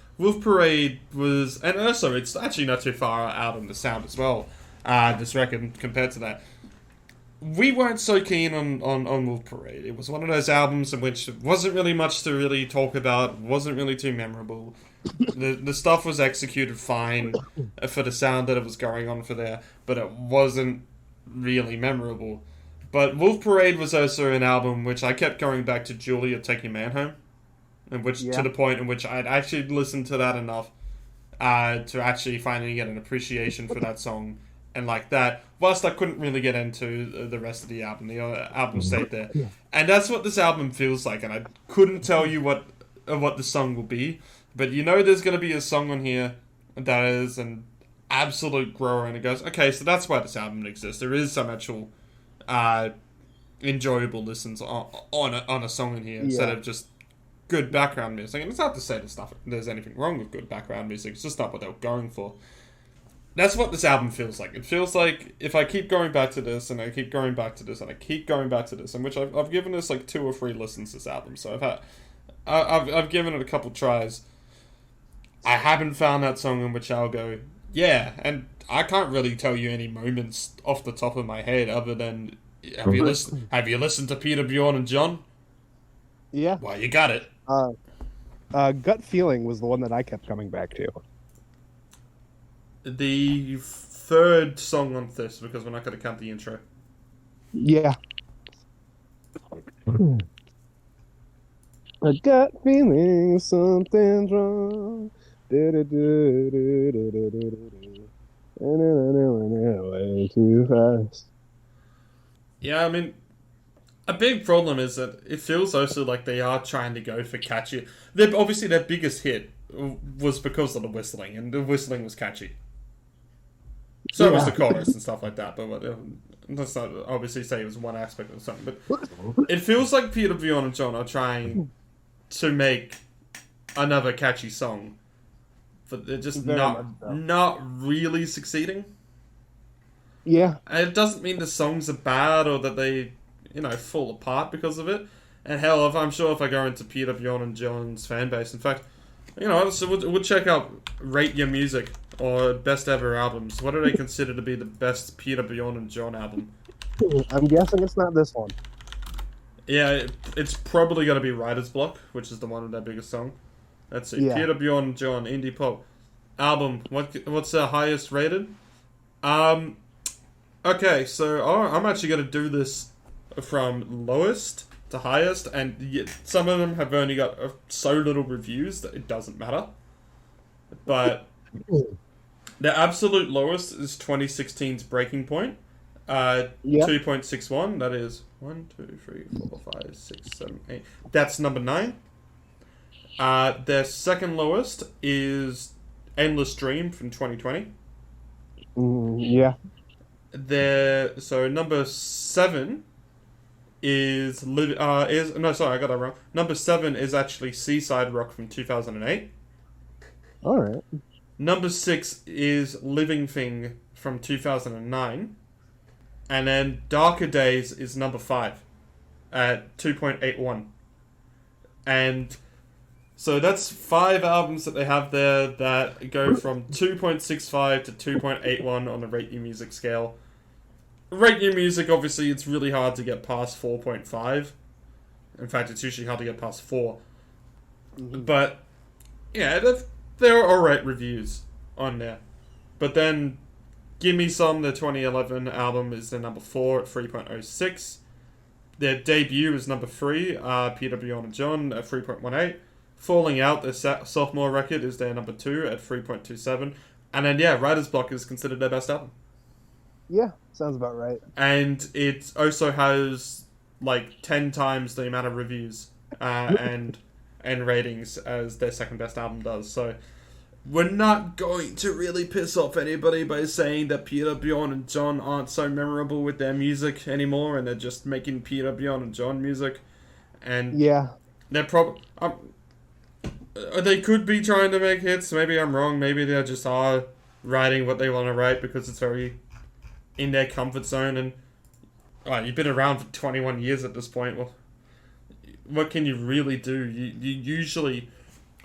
was, and also it's actually not too far out on the sound as well, this record compared to that. We weren't so keen on Wolf Parade. It was one of those albums in which there wasn't really much to really talk about, wasn't really too memorable. The stuff was executed fine for the sound that it was going on for there, but it wasn't really memorable. But Wolf Parade was also an album which I kept going back to Julia Take Your Man Home, and to the point in which I'd actually listened to that enough to actually finally get an appreciation for that song. And like that, whilst I couldn't really get into the rest of the album stayed there. Yeah. And that's what this album feels like, and I couldn't tell you what the song will be, but you know there's going to be a song on here that is an absolute grower, and it goes, okay, so that's why this album exists. There is some actual enjoyable listens on a song in here instead of just good background music. And it's not to say there's anything wrong with good background music. It's just not what they were going for. That's what this album feels like. It feels like if I keep going back to this, and I keep going back to this, and I keep going back to this, in which I've given this like 2 or 3 listens this album. So I've given it a couple tries. I haven't found that song in which I'll go, yeah, and I can't really tell you any moments off the top of my head other than have you listened to Peter, Bjorn, and John? Yeah. Well, you got it. Gut Feeling was the one that I kept coming back to. The third song on this, because we're not going to count the intro. Yeah. A gut feeling something's wrong. Way too fast. Yeah, I mean, a big problem is that it feels also like they are trying to go for catchy. Obviously, their biggest hit was because of the whistling, and the whistling was catchy. So was the chorus and stuff like that, but let's not obviously say it was one aspect of something. But it feels like Peter, Bjorn, and John are trying to make another catchy song, but they're just not really succeeding. Yeah. And it doesn't mean the songs are bad or that they, fall apart because of it. And hell, I'm sure if I go into Peter, Bjorn, and John's fan base, in fact, so we'll check out Rate Your Music or Best Ever Albums. What do they consider to be the best Peter, Bjorn, and John album? I'm guessing it's not this one. Yeah, it's probably going to be Writer's Block, which is the one with their biggest song. Let's see. Yeah. Peter, Bjorn, and John, indie pop album. What's their highest rated? Okay, so I'm actually going to do this from lowest to highest, and some of them have only got so little reviews that it doesn't matter. But the absolute lowest is 2016's Breaking Point, 2.61. That is 1, 2, 3, 4, 5, 6, 7, 8. That's number 9. Their second lowest is Endless Dream from 2020. Yeah. So number 7 is no, sorry, I got that wrong. Number 7 is actually Seaside Rock from 2008. All right. Number 6 is Living Thing from 2009. And then Darker Days is number 5 at 2.81. And so that's 5 albums that they have there that go from 2.65 to 2.81 on the Rate Your Music scale. Rate Your Music, obviously, it's really hard to get past 4.5. In fact, it's usually hard to get past 4. Mm-hmm. But, yeah, there are alright reviews on there. But then, Gimme Some, their 2011 album, is their number 4 at 3.06. Their debut is number 3, Peter, Bjorn, and John, at 3.18. Falling Out, their sophomore record, is their number 2 at 3.27. And then, Writer's Block is considered their best album. Yeah, sounds about right. And it also has, 10 times the amount of reviews and ratings as their second best album does. So, we're not going to really piss off anybody by saying that Peter, Bjorn, and John aren't so memorable with their music anymore, and they're just making Peter, Bjorn, and John music. And they're probably... they could be trying to make hits. Maybe I'm wrong. Maybe they just are writing what they want to write because it's very in their comfort zone. And you've been around for 21 years at this point. Well, what can you really do? You usually,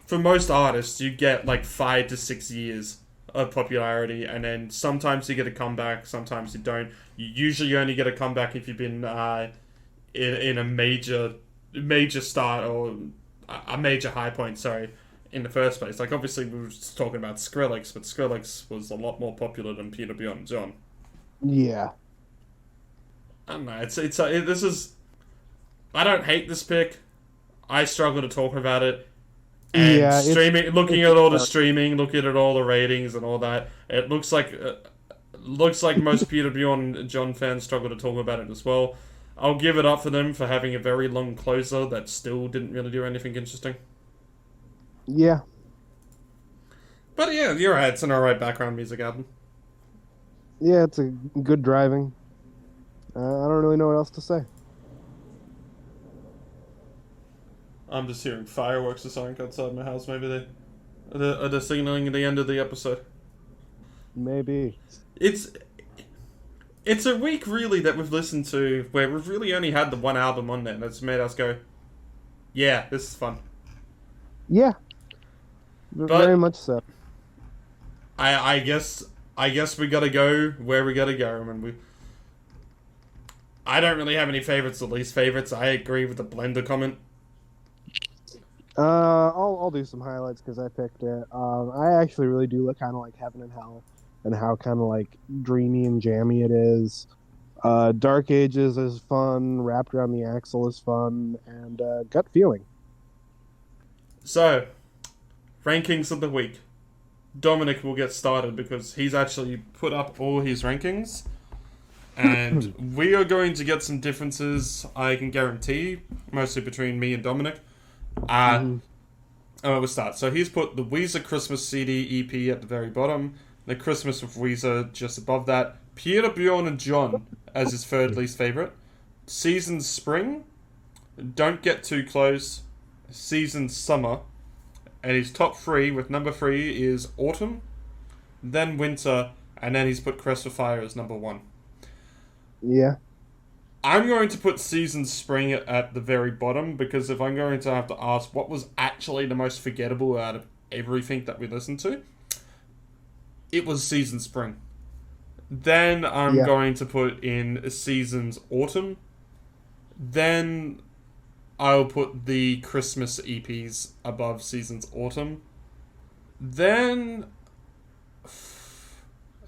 for most artists, you get 5 to 6 years of popularity, and then sometimes you get a comeback, sometimes you don't. You usually only get a comeback if you've been in a major start or a major high point, in the first place. Obviously, we were just talking about Skrillex, but Skrillex was a lot more popular than Peter, Bjorn, and John. Yeah. I don't know. This is... I don't hate this pick. I struggle to talk about it. And looking at all the streaming, looking at all the ratings and all that, it looks like most Peter, Bjorn, and John fans struggle to talk about it as well. I'll give it up for them for having a very long closer that still didn't really do anything interesting. Yeah. But yeah, you're right. It's an alright background music album. Yeah, it's a good driving. I don't really know what else to say. I'm just hearing fireworks or something outside my house. Maybe they're signaling the end of the episode. Maybe. It's a week really that we've listened to where we've really only had the one album on there that's made us go, yeah, this is fun. Yeah, But very much so. I guess we gotta go where we gotta go. I don't really have any favorites or least favorites. I agree with the Blender comment. I'll do some highlights because I picked it. I actually really do look kind of like Heaven and Hell, and how kind of like dreamy and jammy it is. Dark Ages is fun. Wrapped Around the Axle is fun, and Gut Feeling. So, rankings of the week. Dominic will get started because he's actually put up all his rankings. And we are going to get some differences, I can guarantee, mostly between me and Dominic. We'll start. So he's put the Weezer Christmas CD EP at the very bottom, the Christmas with Weezer just above that, Peter, Bjorn and John as his third least favourite, Seasons Spring, Don't Get Too Close, Seasons Summer, and his top three, with number 3 is Autumn, then Winter, and then he's put Crest for Fire as number 1. Yeah. I'm going to put Seasons Spring at the very bottom, because if I'm going to have to ask what was actually the most forgettable out of everything that we listened to, it was Seasons Spring. Then I'm going to put in Seasons Autumn. Then I'll put the Christmas EPs above Seasons Autumn. Then...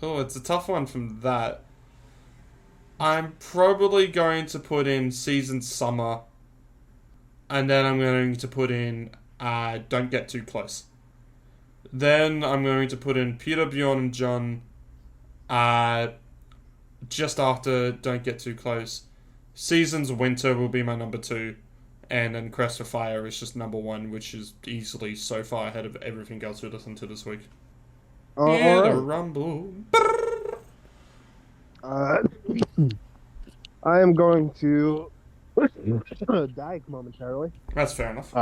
oh, it's a tough one from that. I'm probably going to put in Seasons Summer. And then I'm going to put in Don't Get Too Close. Then I'm going to put in Peter, Bjorn and John just after Don't Get Too Close. Seasons Winter will be my number 2. And then Crest for Fire is just number 1, which is easily so far ahead of everything else we listened to this week. All right. Rumble. I am going to die momentarily. That's fair enough.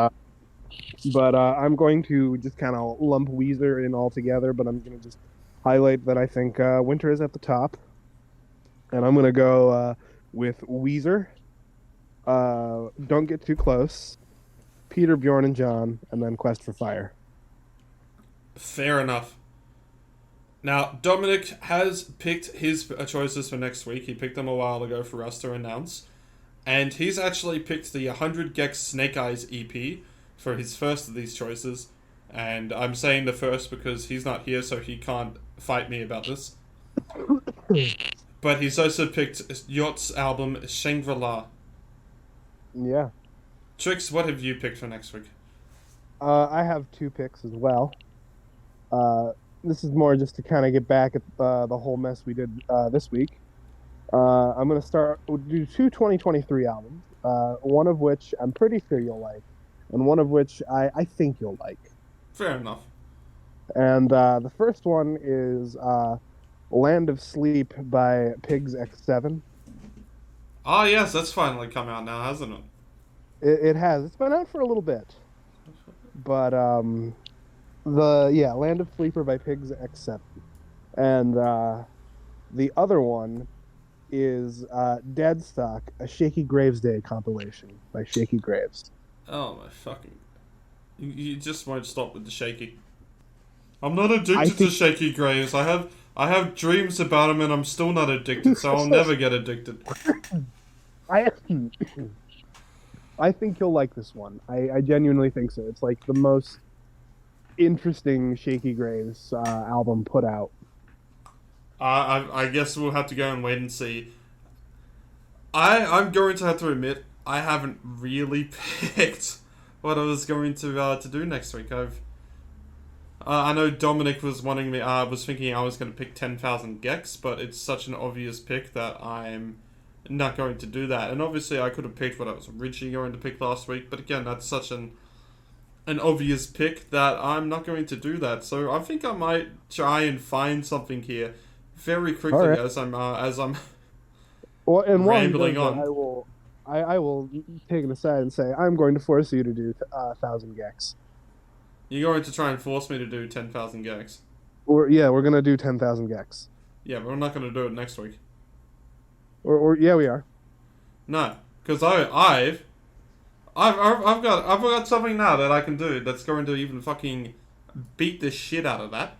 But I'm going to just kind of lump Weezer in all together, but I'm going to just highlight that I think Winter is at the top. And I'm going to go with Weezer, Don't Get Too Close, Peter, Bjorn, and John, and then Quest for Fire. Fair enough. Now, Dominic has picked his choices for next week. He picked them a while ago for us to announce. And he's actually picked the 100 Gex Snake Eyes EP for his first of these choices. And I'm saying the first because he's not here, so he can't fight me about this. But he's also picked Yacht's album, Shangri-La. Yeah. Trix, what have you picked for next week? I have 2 picks as well. This is more just to kind of get back at the whole mess we did this week. I'm going to do 2 2023 albums, one of which I'm pretty sure you'll like, and one of which I think you'll like. Fair enough. And the first one is Land of Sleep by Pigs X7. Ah, yes, that's finally come out now, hasn't it? It has. It's been out for a little bit. But, Land of Sleeper by Pigs X7. And the other one is Deadstock, a Shaky Graves Day compilation by Shaky Graves. Oh my fucking... You just won't stop with the shaky. I'm not addicted to Shaky Graves. I have dreams about him and I'm still not addicted, so I'll never get addicted. I think you'll like this one. I genuinely think so. It's like the most interesting Shaky Graves album put out. I guess we'll have to go and wait and see. I'm going to have to admit, I haven't really picked what I was going to do next week. I know Dominic was wanting me. Was thinking I was going to pick 10,000 Gex, but it's such an obvious pick that I'm not going to do that. And obviously, I could have picked what I was originally going to pick last week, but again, that's such an an obvious pick that I'm not going to do that. So I think I might try and find something here very quickly right. as I'm Well, and rambling while on. he does that, I will take it aside and say I'm going to force you to do 1,000 gex. You're going to try and force me to do 10,000 gex. We're gonna do 10,000 gex. Yeah, but we're not going to do it next week. Or yeah, we are. No, because I've got something now that I can do that's going to even fucking beat the shit out of that.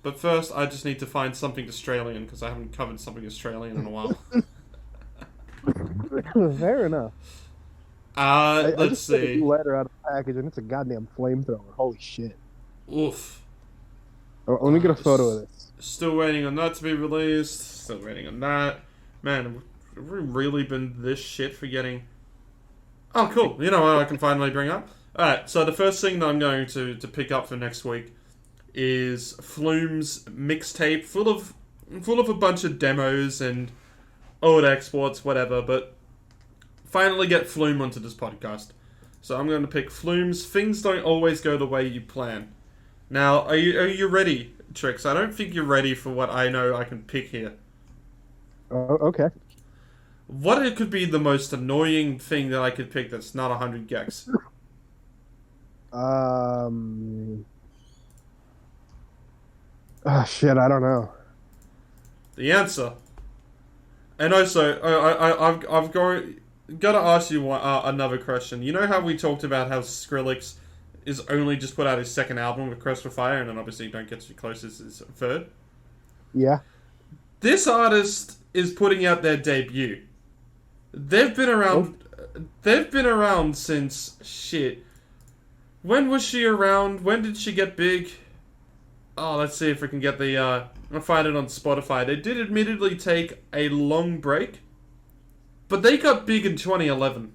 But first, I just need to find something Australian because I haven't covered something Australian in a while. Fair enough. Let's see. I just got a letter out of the package and it's a goddamn flamethrower. Holy shit. Oof. Oh, let me get a photo of this. Still waiting on that to be released. Still waiting on that. Man, have we really been this shit for getting... Oh, cool. You know what I can finally bring up? Alright, so the first thing that I'm going to pick up for next week is Flume's mixtape full of a bunch of demos and old exports, whatever, but finally get Flume onto this podcast. So I'm going to pick Flume's Things Don't Always Go the Way You Plan. Now, are you ready, Trix? I don't think you're ready for what I know I can pick here. Okay. What it could be the most annoying thing that I could pick that's not 100 gex? Shit, I don't know. The answer. And also, I've got to ask you another question. You know how we talked about how Skrillex is only just put out his second album with Quest for Fire, and then obviously Don't Get Too Close is his third? Yeah. This artist is putting out their debut. They've been around. They've been around since shit. When was she around? When did she get big? Oh, let's see if we can get the. I'll find it on Spotify. They did admittedly take a long break, but they got big in 2011.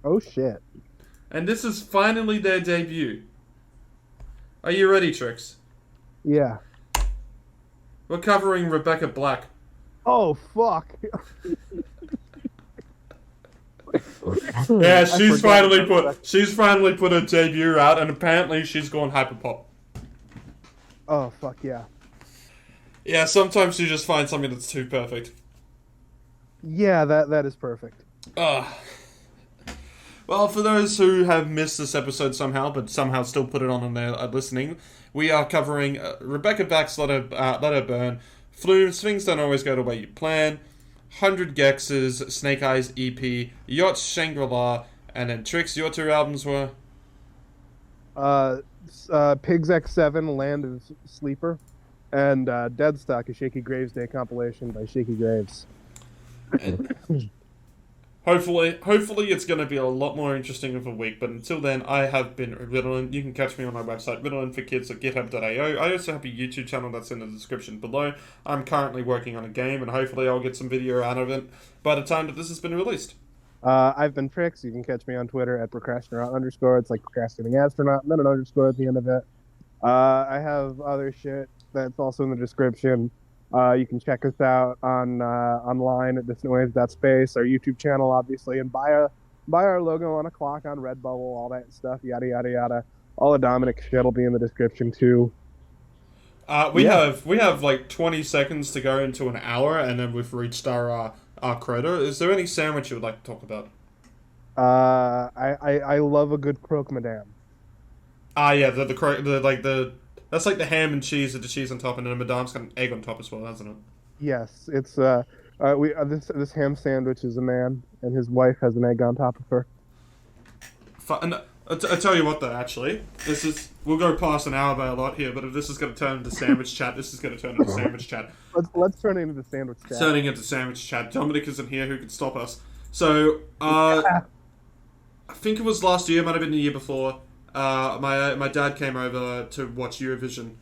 Oh shit. And this is finally their debut. Are you ready, Trix? Yeah. We're covering Rebecca Black. Oh fuck. Yeah, she's finally put her debut out, and apparently she's gone hyperpop. Oh fuck yeah. Yeah, sometimes you just find something that's too perfect. Yeah, that is perfect. Well, for those who have missed this episode somehow, but somehow still put it on and they're listening, we are covering Rebecca Black's Let Her Burn, Flume's Things Don't Always Go the Way You Plan, 100 Gex's Snake Eyes EP, Yacht Shangri-La, and then Trix, your two albums were? Pigs X7, Land of Sleeper, and Deadstock, a Shaky Graves Day compilation by Shaky Graves. Hopefully it's going to be a lot more interesting of a week, but until then, I have been Ritalin. You can catch me on my website, ritalinforkids at github.io. I also have a YouTube channel that's in the description below. I'm currently working on a game, and hopefully I'll get some video out of it by the time that this has been released. I've been Trix. You can catch me on Twitter at procrastinator_. It's like procrastinating astronaut, and then an underscore at the end of it. I have other shit that's also in the description. You can check us out on online at dissonantwaves.space, our YouTube channel, obviously, and buy our logo on a clock on Redbubble, all that stuff, yada yada yada. All the Dominic shit will be in the description too. We have like 20 seconds to go into an hour, and then we've reached our quota. Is there any sandwich you would like to talk about? I love a good croque madame. Yeah, that's like the ham and cheese with the cheese on top, and then Madame's got an egg on top as well, hasn't it? Yes, it's this ham sandwich is a man, and his wife has an egg on top of her. I tell you what, though, actually, we'll go past an hour by a lot here, but if this is going to turn into sandwich chat, this is going to turn into sandwich chat. Let's turn it into the sandwich chat. Turning into sandwich chat. Dominic isn't here. Who can stop us? So, I think it was last year, might have been the year before. My dad came over to watch Eurovision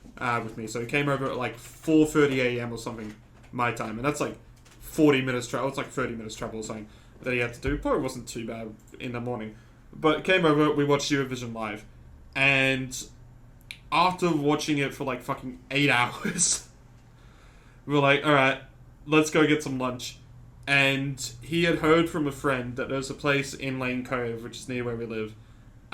with me. So he came over at like 4:30 a.m. or something, my time. And that's like 40 minutes travel. It's like 30 minutes travel or something that he had to do. Probably wasn't too bad in the morning. But came over, we watched Eurovision live. And after watching it for like fucking 8 hours, we were like, alright, let's go get some lunch. And he had heard from a friend that there's a place in Lane Cove, which is near where we live,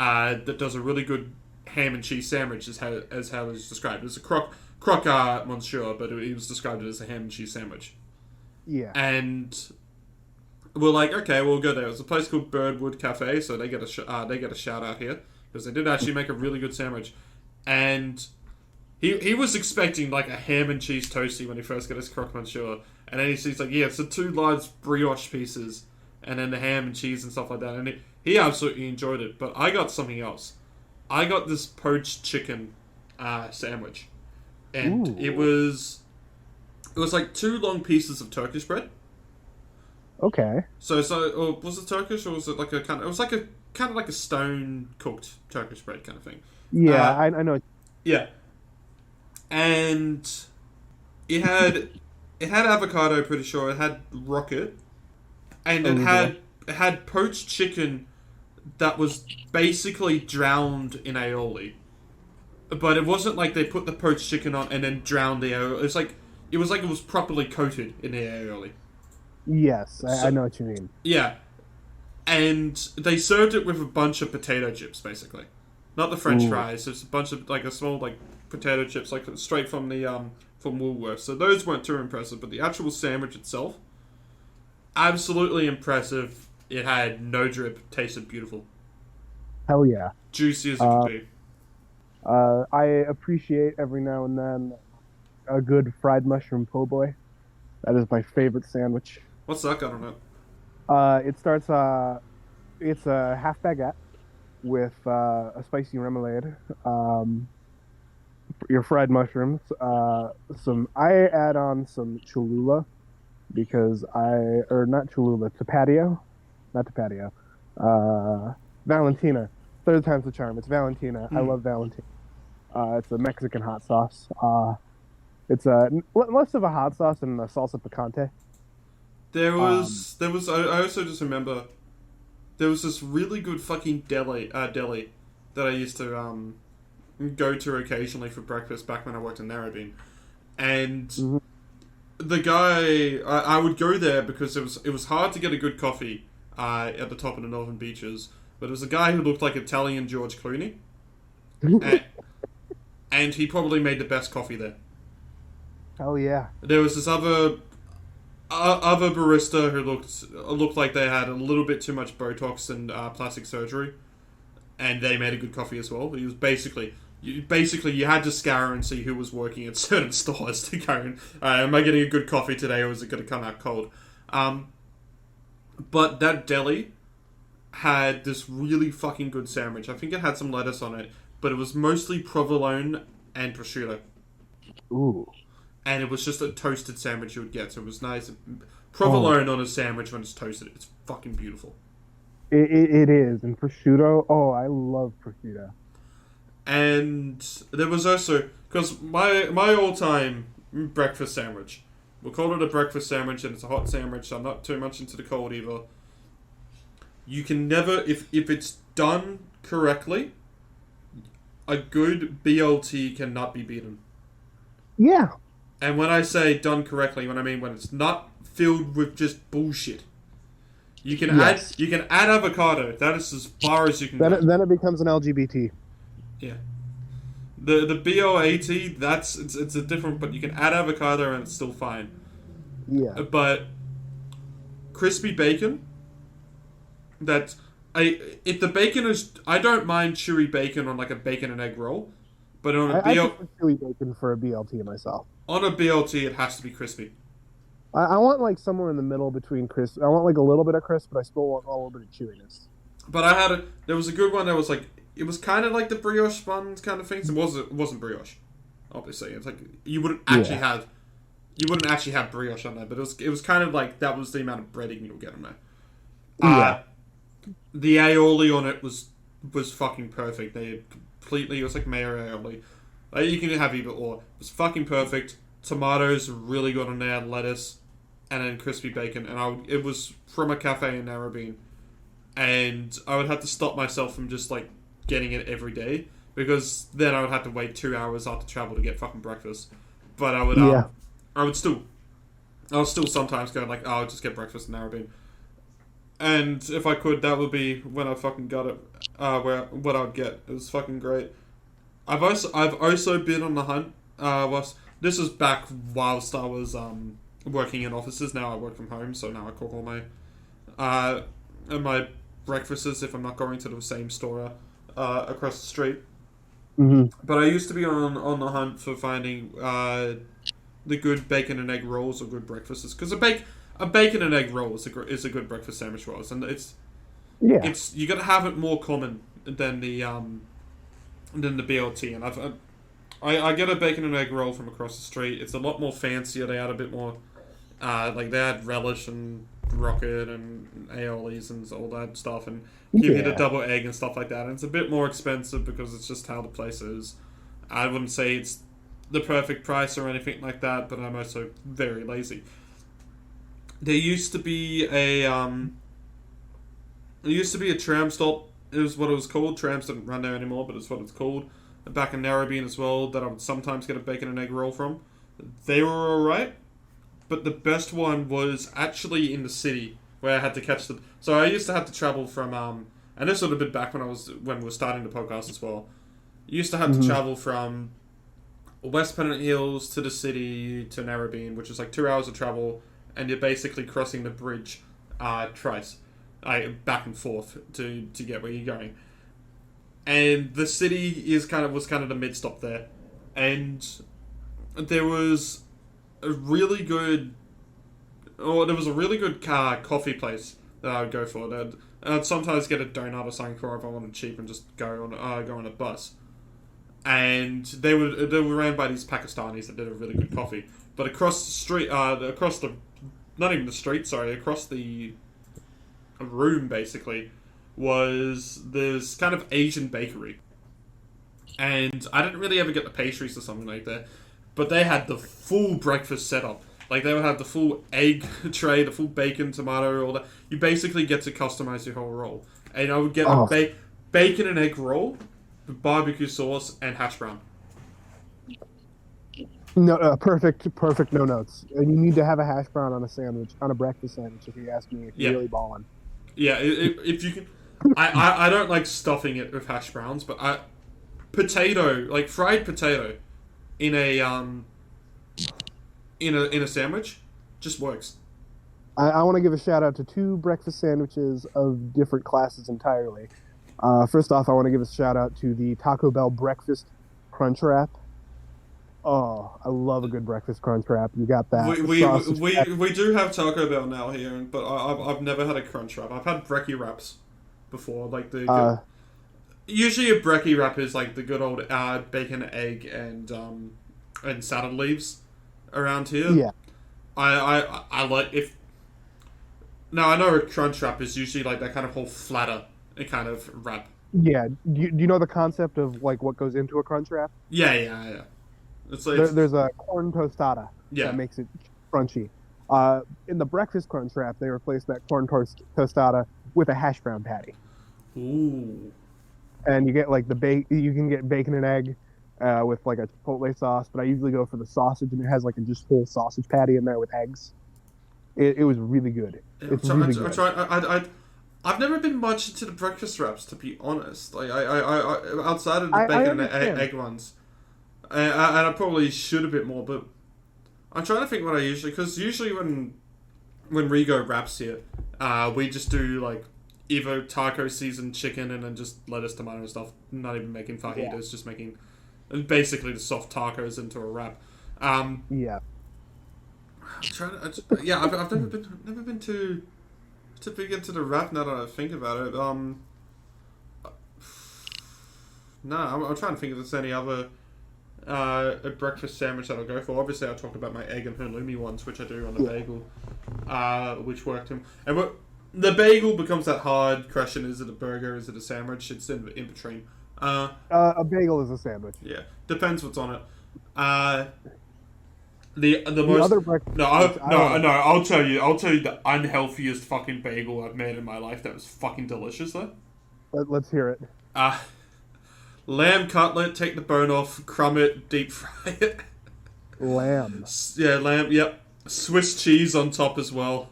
that does a really good ham and cheese sandwich, as how it was described. It was a croque monsieur, but he was described as a ham and cheese sandwich. Yeah. And we're like, okay, we'll go there. It's a place called Birdwood Cafe, so they get a shout out here because they did actually make a really good sandwich. And he was expecting like a ham and cheese toasty when he first got his croque monsieur, and then he's like, yeah, it's the 2 large brioche pieces, and then the ham and cheese and stuff like that. And he absolutely enjoyed it. But I got something else. I got this poached chicken sandwich, and Ooh. it was like 2 long pieces of Turkish bread. Okay. So or was it Turkish, or was it like a kind of? It was like a stone cooked Turkish bread kind of thing. Yeah, I know. Yeah, and it had avocado, pretty sure. It had rocket, and it had poached chicken that was basically drowned in aioli. But it wasn't like they put the poached chicken on and then drowned the aioli. It was properly coated in the aioli. Yes, I know what you mean. Yeah. And they served it with a bunch of potato chips, basically. Not the French fries, it's a bunch of, like, a small, like, potato chips, like, straight from the, from Woolworths. So those weren't too impressive, but the actual sandwich itself, absolutely impressive. It had no drip, tasted beautiful. Hell yeah. Juicy as it could be. I appreciate every now and then a good fried mushroom po' boy. That is my favorite sandwich. What's that got on it? It starts, it's a half baguette with a spicy remoulade, your fried mushrooms, I add on some Cholula because not Cholula, not Tapatio, Valentina. Third time's the charm. It's Valentina. I love Valentina. It's a Mexican hot sauce. It's less of a hot sauce than a salsa picante. There was. I also just remember there was this really good fucking deli that I used to go to occasionally for breakfast back when I worked in Narrabeen, and the guy I would go there because it was hard to get a good coffee at the top of the Northern Beaches, but it was a guy who looked like Italian George Clooney, and he probably made the best coffee there. Hell yeah! There was this other barista who looked like they had a little bit too much Botox and plastic surgery, and they made a good coffee as well. It was basically you had to scour and see who was working at certain stores to go. Am I getting a good coffee today, or is it going to come out cold? But that deli had this really fucking good sandwich. I think it had some lettuce on it, but it was mostly provolone and prosciutto. Ooh. And it was just a toasted sandwich you would get, so it was nice. Provolone on a sandwich when it's toasted, it's fucking beautiful. It is. And prosciutto, I love prosciutto. And there was also, because my all-time breakfast sandwich, we'll call it a breakfast sandwich, and it's a hot sandwich, so I'm not too much into the cold either. You can never, if it's done correctly, a good BLT cannot be beaten. Yeah. And when I say done correctly, when it's not filled with just bullshit. You can add avocado. That is as far as you can go. Then it becomes an LGBT. Yeah. The BOAT, it's a different, but you can add avocado and it's still fine. Yeah. But crispy bacon, if the bacon is, I don't mind chewy bacon on like a bacon and egg roll, but on I prefer chewy bacon for a BLT myself. On a BLT, it has to be crispy. I want like somewhere in the middle between crisp. I want like a little bit of crisp, but I still want a little bit of chewiness. But there was a good one that was like, it was kind of like the brioche buns kind of things. It wasn't brioche, obviously. It's like you wouldn't actually have brioche on there, but it was kind of like that was the amount of breading you'll get on there. Yeah. The aioli on it was fucking perfect. It was like mayo aioli. You can have either or. It was fucking perfect. Tomatoes really good on there, lettuce, and then crispy bacon. And it was from a cafe in Narrabeen. And I would have to stop myself from just like getting it every day, because then I would have to wait 2 hours after travel to get fucking breakfast. But I would still sometimes go like, I'll just get breakfast in Narrabeen. And if I could, that would be when I fucking got it. What I'd get. It was fucking great. I've also been on the hunt. This was back whilst I was working in offices. Now I work from home, so now I cook all my breakfasts if I'm not going to the same store across the street. Mm-hmm. But I used to be on the hunt for finding the good bacon and egg rolls or good breakfasts, because a bacon and egg roll is a good breakfast sandwich rolls, and it's you got to have it more common than the BLT. And I get a bacon and egg roll from across the street. It's a lot more fancier. They add a bit more like they add relish and rocket and aiolis and all that stuff, and give you the double egg and stuff like that. And it's a bit more expensive because it's just how the place is. I wouldn't say it's the perfect price or anything like that, but I'm also very lazy. There used to be a tram stop. It was what it was called. Trams didn't run there anymore, but it's what it's called. Back in Narrabeen as well, that I would sometimes get a bacon and egg roll from. They were alright, but the best one was actually in the city, where I had to catch the... So I used to have to travel from... and this would have been back when we were starting the podcast as well. You used to have to travel from West Pennant Hills to the city to Narrabeen, which is like 2 hours of travel, and you're basically crossing the bridge twice, back and forth to get where you're going. And the city was kind of the mid stop there, and there was a really good coffee place that I would go for. I'd sometimes get a donut or something for if I wanted cheap and just go on a bus. And they were ran by these Pakistanis that did a really good coffee. But across the street, across the room basically, was this kind of Asian bakery. And I didn't really ever get the pastries or something like that, but they had the full breakfast setup. Like, they would have the full egg tray, the full bacon, tomato, all that. You basically get to customize your whole roll. And I would get a bacon and egg roll with barbecue sauce and hash brown. No, perfect no notes. And you need to have a hash brown on a sandwich, on a breakfast sandwich, if you ask me, if you're really balling. Yeah, if you can... I don't like stuffing it with hash browns, but fried potato in a sandwich just works. I want to give a shout out to two breakfast sandwiches of different classes entirely. First off, I want to give a shout out to the Taco Bell breakfast crunch wrap. Oh, I love a good breakfast crunch wrap. You got that. We do have Taco Bell now here, but I've never had a crunch wrap. I've had brekkie wraps before, like usually a brekkie wrap is like the good old bacon, egg, and salad leaves around here. Yeah. I like if. Now I know a crunch wrap is usually like that kind of whole flatter kind of wrap. Yeah. Do you know the concept of like what goes into a crunch wrap? Yeah. There's a corn tostada that makes it crunchy. In the breakfast crunch wrap, they replaced that corn tostada with a hash brown patty. Ooh. And you get like you can get bacon and egg with like a chipotle sauce, but I usually go for the sausage, and it has like a just whole sausage patty in there with eggs. It was really good. It's really good. I've never been much into the breakfast wraps, to be honest. Like I outside of the bacon and egg ones. And I probably should a bit more, but I'm trying to think what I because usually when Rigo wraps here, we just do like either taco seasoned chicken and then just lettuce, tomato and stuff. Not even making fajitas, just making basically the soft tacos into a wrap. I'm trying to, I've never been too big into the wrap now that I think about it. No, I'm trying to think if there's any other. A breakfast sandwich that I'll go for. Obviously, I talked about my egg and halloumi ones, which I do on the bagel, which worked. And the bagel becomes that hard question: is it a burger? Is it a sandwich? It's in between. A bagel is a sandwich. Yeah, depends what's on it. The most other breakfast. I'll tell you the unhealthiest fucking bagel I've made in my life. That was fucking delicious though. Let's hear it. Lamb cutlet, take the bone off, crumb it, deep fry it. Lamb. Yeah, lamb, yep. Swiss cheese on top as well.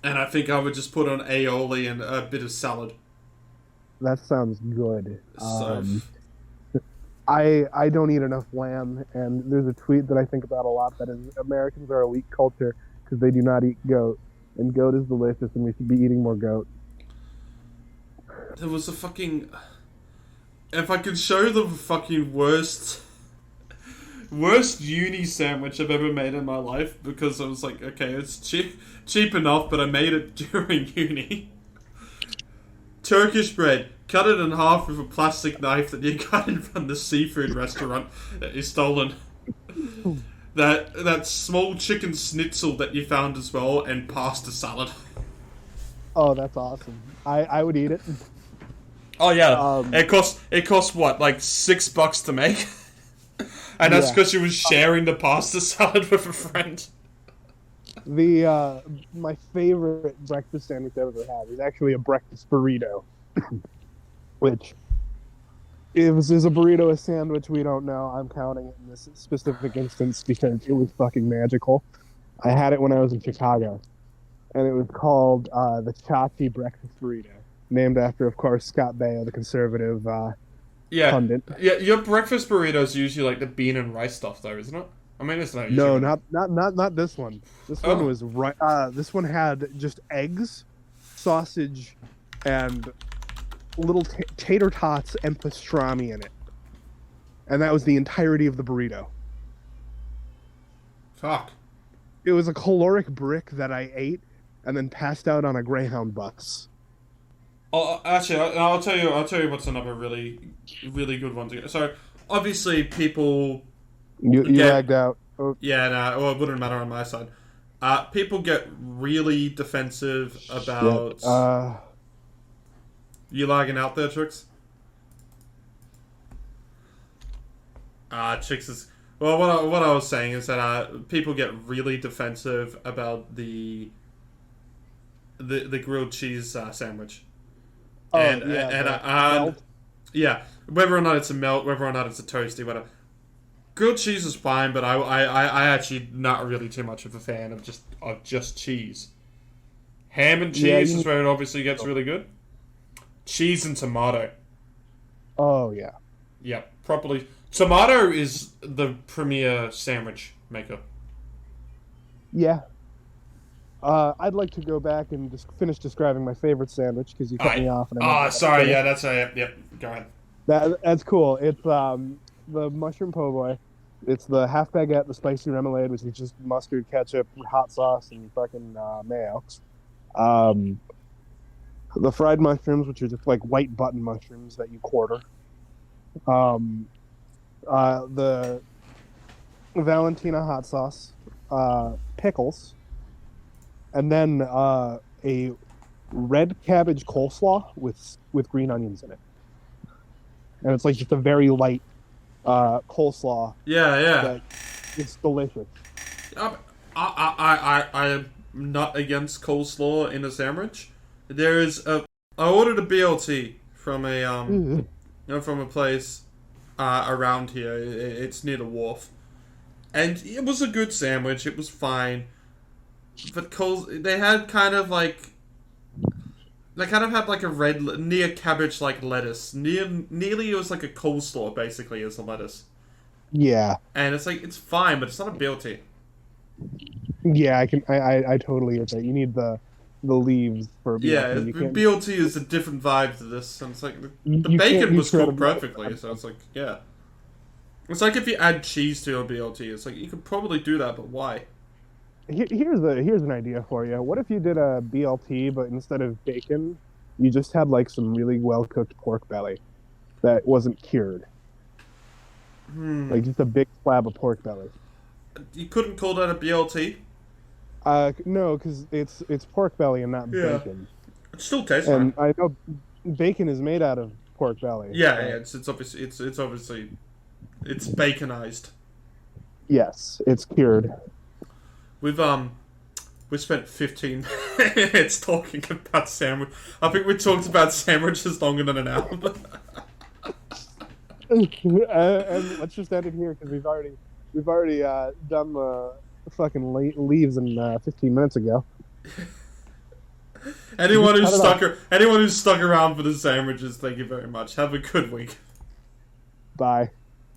And I think I would just put on aioli and a bit of salad. That sounds good. So, I don't eat enough lamb, and there's a tweet that I think about a lot that is Americans are a weak culture because they do not eat goat, and goat is delicious, and we should be eating more goat. there was a fucking... If I could show the fucking worst uni sandwich I've ever made in my life, because I was like, okay, it's cheap enough, but I made it during uni. Turkish bread. Cut it in half with a plastic knife that you got in from the seafood restaurant that you stolen. That small chicken schnitzel that you found as well, and pasta salad. Oh, that's awesome. I would eat it. Oh yeah, it cost what, like $6 to make, and that's because you was sharing the pasta salad with a friend. My favorite breakfast sandwich I've ever had is actually a breakfast burrito, which is a burrito a sandwich? We don't know. I'm counting it in this specific instance because it was fucking magical. I had it when I was in Chicago, and it was called the Chachi breakfast burrito, named after, of course, Scott Baio, the conservative pundit. Yeah, your breakfast burrito is usually like the bean and rice stuff, though, isn't it? I mean, it's not usually. No, not this one. This one was right. This one had just eggs, sausage, and little tater tots and pastrami in it, and that was the entirety of the burrito. Fuck. It was a caloric brick that I ate and then passed out on a Greyhound bus. Oh, actually, I'll tell you what's another really, really good one to get. So, obviously, people. You lagged out. Oh. Yeah, no, well, it wouldn't matter on my side. People get really defensive about. You lagging out there, Trix? Trix is. Well, what I was saying is that people get really defensive about the grilled cheese sandwich. Yeah, whether or not it's a melt, whether or not it's a toasty, whatever. Grilled cheese is fine, but I actually not really too much of a fan of just cheese. Ham and cheese is where it obviously gets really good. Cheese and tomato. Oh yeah. Yeah, properly. Tomato is the premier sandwich maker. Yeah. I'd like to go back and just finish describing my favorite sandwich because you cut me off. Sorry. Yeah, that's yep. Go ahead. That's cool. It's the mushroom po' boy. It's the half baguette, the spicy remoulade, which is just mustard, ketchup, hot sauce, and fucking mayo. The fried mushrooms, which are just like white button mushrooms that you quarter. The Valentina hot sauce, pickles, and then a red cabbage coleslaw with green onions in it. And it's like just a very light coleslaw. Yeah. It's delicious. I am not against coleslaw in a sandwich. I ordered a BLT from a place around here. It's near the wharf, and it was a good sandwich. It was fine, but they had kind of had like a red near cabbage like lettuce. Nearly it was like a coleslaw basically as a lettuce. Yeah, and it's like it's fine, but it's not a BLT. Yeah, I totally get that. You need the leaves for BLT. Yeah, BLT is a different vibe to this, and it's like the bacon was cooked perfectly, so it's like yeah. It's like if you add cheese to a BLT, it's like you could probably do that, but why? Here's an idea for you. What if you did a BLT, but instead of bacon, you just had like some really well cooked pork belly that wasn't cured, like just a big slab of pork belly. You couldn't call that a BLT? No, because it's pork belly and not bacon. It still tastes and fine. I know bacon is made out of pork belly. Yeah, it's obviously it's baconized. Yes, it's cured. We spent 15 minutes talking about sandwich. I think we talked about sandwiches longer than an hour. And let's just end it here because we've already done the fucking leaves in 15 minutes ago. Anyone who's cut it anyone who's stuck around for the sandwiches, thank you very much. Have a good week. Bye.